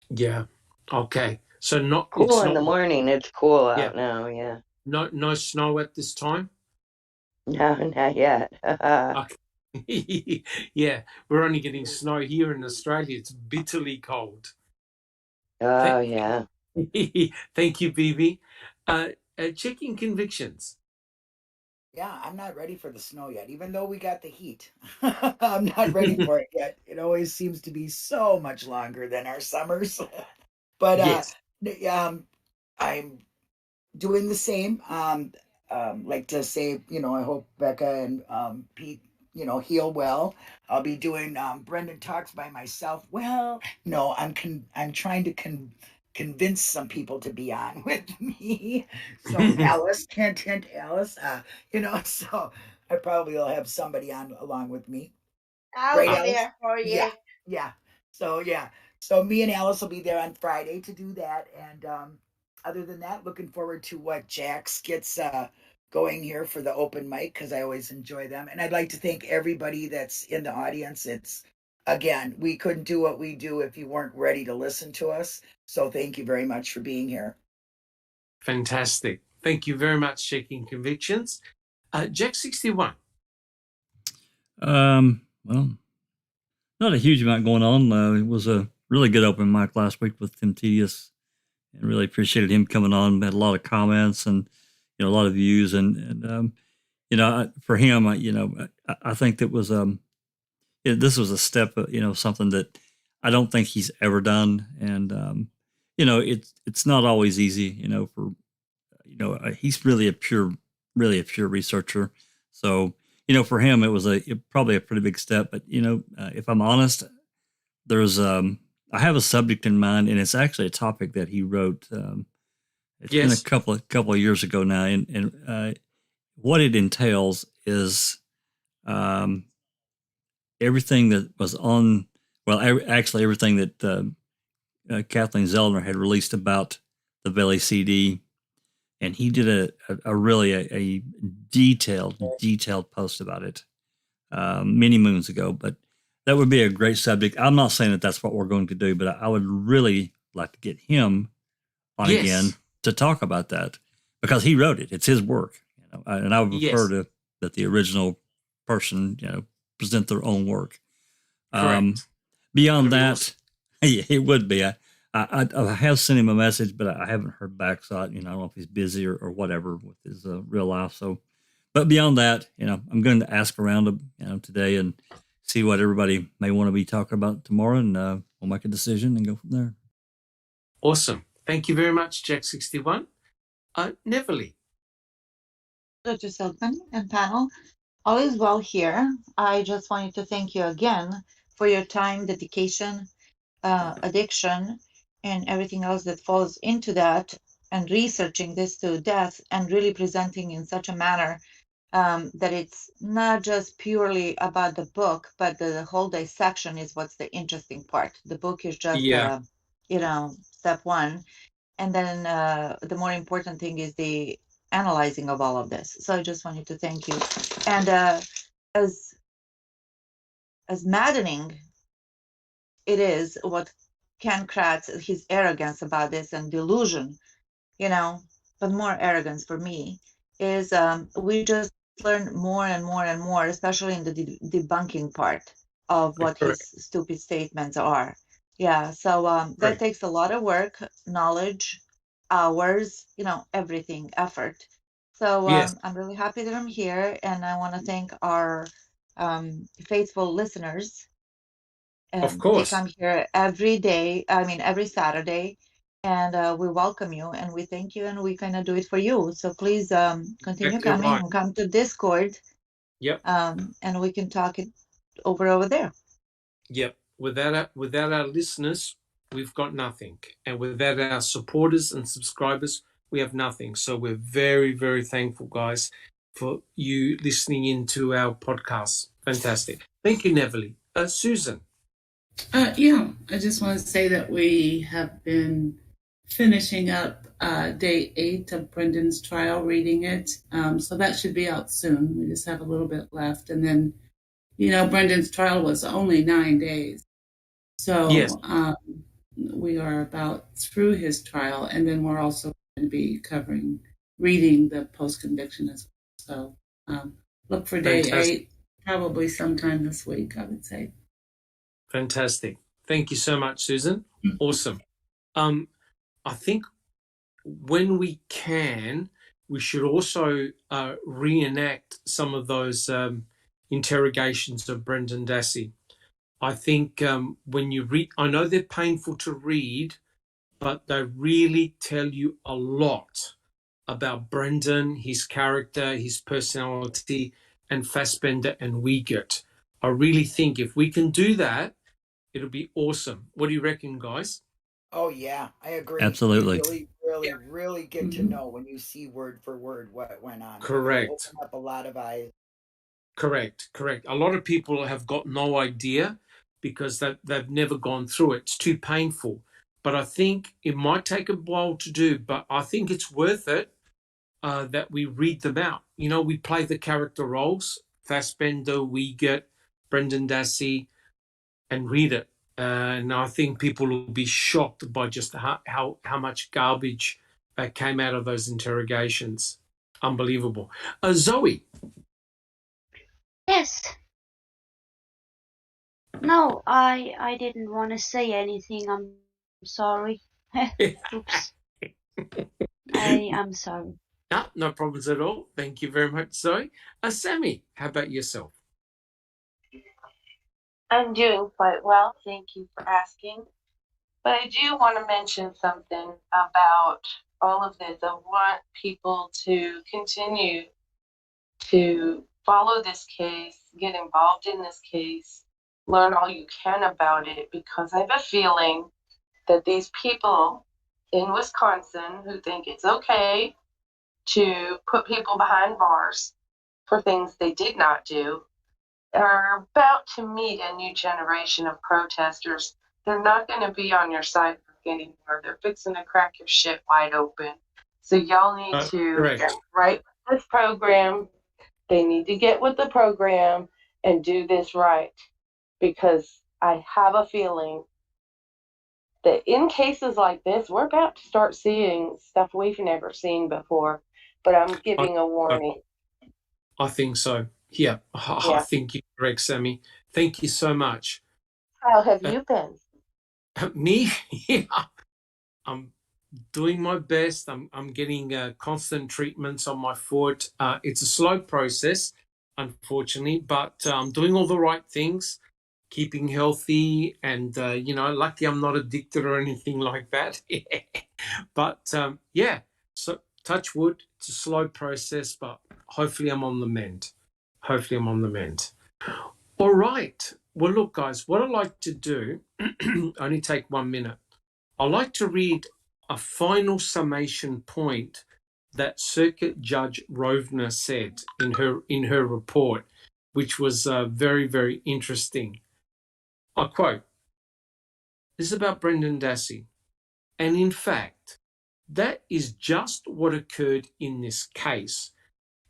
Yeah. Okay. So not cool in the morning. It's cool out now. Yeah. No snow at this time. No, not yet. Okay. Yeah, we're only getting snow here in Australia. It's bitterly cold. Oh yeah. Thank you, Bibi. Checking convictions. Yeah, I'm not ready for the snow yet, even though we got the heat. I'm not ready for it yet. It always seems to be so much longer than our summers. But yes. I'm doing the same. Like to say, I hope Becca and Pete, heal well. I'll be doing Brendan Talks by myself. Well, no, I'm trying to convince some people to be on with me. So Alice, hint, hint, Alice. So I probably will have somebody on along with me. I'll be there for you. Yeah. So me and Alice will be there on Friday to do that. And other than that, looking forward to what Jax gets going here for the open mic, because I always enjoy them. And I'd like to thank everybody that's in the audience. Again, we couldn't do what we do if you weren't ready to listen to us. So thank you very much for being here. Fantastic. Thank you very much, Checking Convictions. Jack 61. Well, not a huge amount going on. It was a really good open mic last week with Tim Tedious, and really appreciated him coming on. Had a lot of comments and a lot of views, and for him, I think that was this was a step, something that I don't think he's ever done, and it's not always easy, for he's really a pure researcher, so. For him, it was probably a pretty big step. But if I'm honest, there's I have a subject in mind, and it's actually a topic that he wrote. It's been a couple of years ago now, and what it entails is everything that was on. Well, actually, everything that Kathleen Zellner had released about the Valley CD. And he did a really detailed post about it many moons ago. But that would be a great subject. I'm not saying that that's what we're going to do, but I would really like to get him on again to talk about that, because he wrote it. It's his work, and I would prefer that the original person, present their own work. Beyond that, it would be. I have sent him a message, but I haven't heard back. So I don't know if he's busy or whatever with his real life. So, but beyond that, I'm going to ask around, today and see what everybody may want to be talking about tomorrow, and we'll make a decision and go from there. Awesome. Thank you very much, Jack61. Neverly. Dr. Silkman and panel, all is well here. I just wanted to thank you again for your time, dedication, addiction, and everything else that falls into that, and researching this to death and really presenting in such a manner that it's not just purely about the book, but the whole dissection is what's the interesting part. The book is just, Yeah. Step one. And then the more important thing is the analyzing of all of this. So I just wanted to thank you. And as maddening it is what Ken Kratz, his arrogance about this and delusion, but more arrogance for me, is we just learn more and more and more, especially in the debunking part of what his stupid statements are. Yeah, so that takes a lot of work, knowledge, hours, everything, effort. So Yes. I'm really happy that I'm here, and I want to thank our faithful listeners. Of They course. come here every day, every Saturday, and we welcome you and we thank you and we kind of do it for you. So please continue Exactly coming right. and come to Discord. Yep. And we can talk it over there. Yep. Without our listeners, we've got nothing. And without our supporters and subscribers, we have nothing. So we're very, very thankful, guys, for you listening into our podcast. Fantastic. Thank you, Neverly. Susan. Yeah, I just want to say that we have been finishing up day 8 of Brendan's trial, reading it. So that should be out soon. We just have a little bit left. And then, Brendan's trial was only 9 days. So Yes. We are about through his trial. And then we're also going to be reading the post-conviction as well. So look for day Fantastic. 8, probably sometime this week, I would say. Fantastic. Thank you so much, Susan. Awesome. I think when we can, we should also reenact some of those interrogations of Brendan Dassey. I think when you read, I know they're painful to read, but they really tell you a lot about Brendan, his character, his personality, and Fassbender and Wiegert. I really think if we can do that, it'll be awesome. What do you reckon, guys? Oh yeah, I agree. Absolutely. You really get to know when you see word for word what went on. Correct. It'll open up a lot of eyes. Correct. A lot of people have got no idea because they've never gone through it. It's too painful. But I think it might take a while to do, but I think it's worth it that we read them out. We play the character roles, Fassbender, Wiegert, Brendan Dassey, and read it. And I think people will be shocked by just how much garbage came out of those interrogations. Unbelievable. Zoe. Yes. No, I didn't want to say anything. I'm sorry. Oops. I am sorry. No problems at all. Thank you very much, Zoe. Sammy, how about yourself? I'm doing quite well. Thank you for asking. But I do want to mention something about all of this. I want people to continue to follow this case, get involved in this case, learn all you can about it, because I have a feeling that these people in Wisconsin who think it's okay to put people behind bars for things they did not do are about to meet a new generation of protesters. They're not going to be on your side anymore. They're fixing to crack your shit wide open. So y'all need to write this program. They need to get with the program and do this right, because I have a feeling that in cases like this, we're about to start seeing stuff we've never seen before. But I'm giving a warning. I think so. Yeah. I think you're correct, Sammy. Thank you so much. How have you been? Me? Yeah. I'm doing my best. I'm getting constant treatments on my foot. It's a slow process, unfortunately, but I'm doing all the right things. keeping healthy, and lucky I'm not addicted or anything like that. But yeah, so touch wood, it's a slow process, but hopefully I'm on the mend. All right. Well, look, guys, what I like to do, only take 1 minute. I like to read a final summation point that Circuit Judge Rovner said in her report, which was very, very interesting. I quote, "This is about Brendan Dassey. And in fact, that is just what occurred in this case.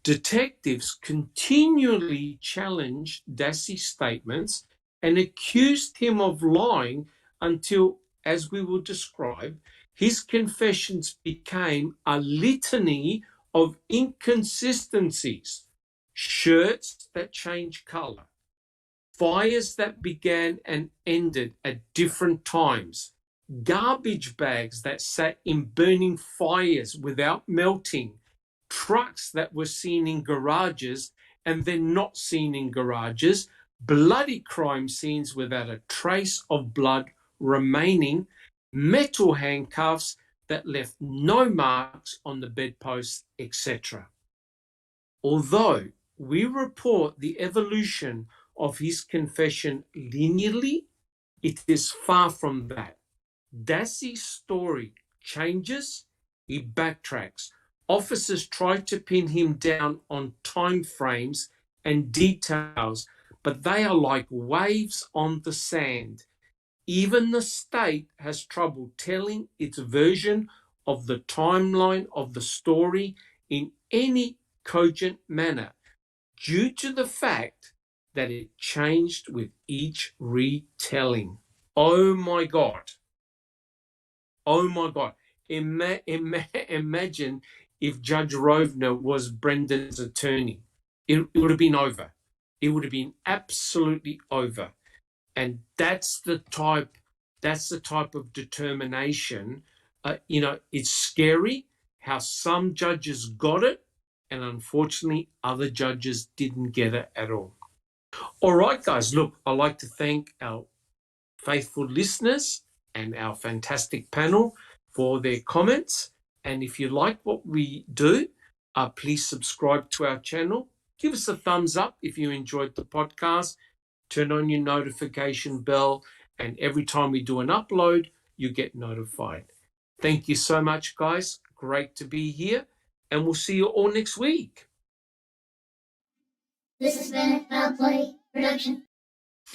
Detectives continually challenged Dassey's statements and accused him of lying until, as we will describe, his confessions became a litany of inconsistencies, shirts that changed color, fires that began and ended at different times, garbage bags that sat in burning fires without melting, trucks that were seen in garages and then not seen in garages, bloody crime scenes without a trace of blood remaining, metal handcuffs that left no marks on the bedposts, etc. Although we report the evolution of his confession linearly, it is far from that. Dassey's story changes, he backtracks. Officers try to pin him down on time frames and details, but they are like waves on the sand. Even the state has trouble telling its version of the timeline of the story in any cogent manner due to the fact that it changed with each retelling." Oh my God. Oh my God. Imagine if Judge Rovner was Brendan's attorney. It would have been over. It would have been absolutely over. And that's the type of determination. It's scary how some judges got it, and unfortunately other judges didn't get it at all. All right, guys, look, I'd like to thank our faithful listeners and our fantastic panel for their comments. And if you like what we do, please subscribe to our channel. Give us a thumbs up if you enjoyed the podcast. Turn on your notification bell, and every time we do an upload, you get notified. Thank you so much, guys. Great to be here, and we'll see you all next week. This has been a Foul Play production.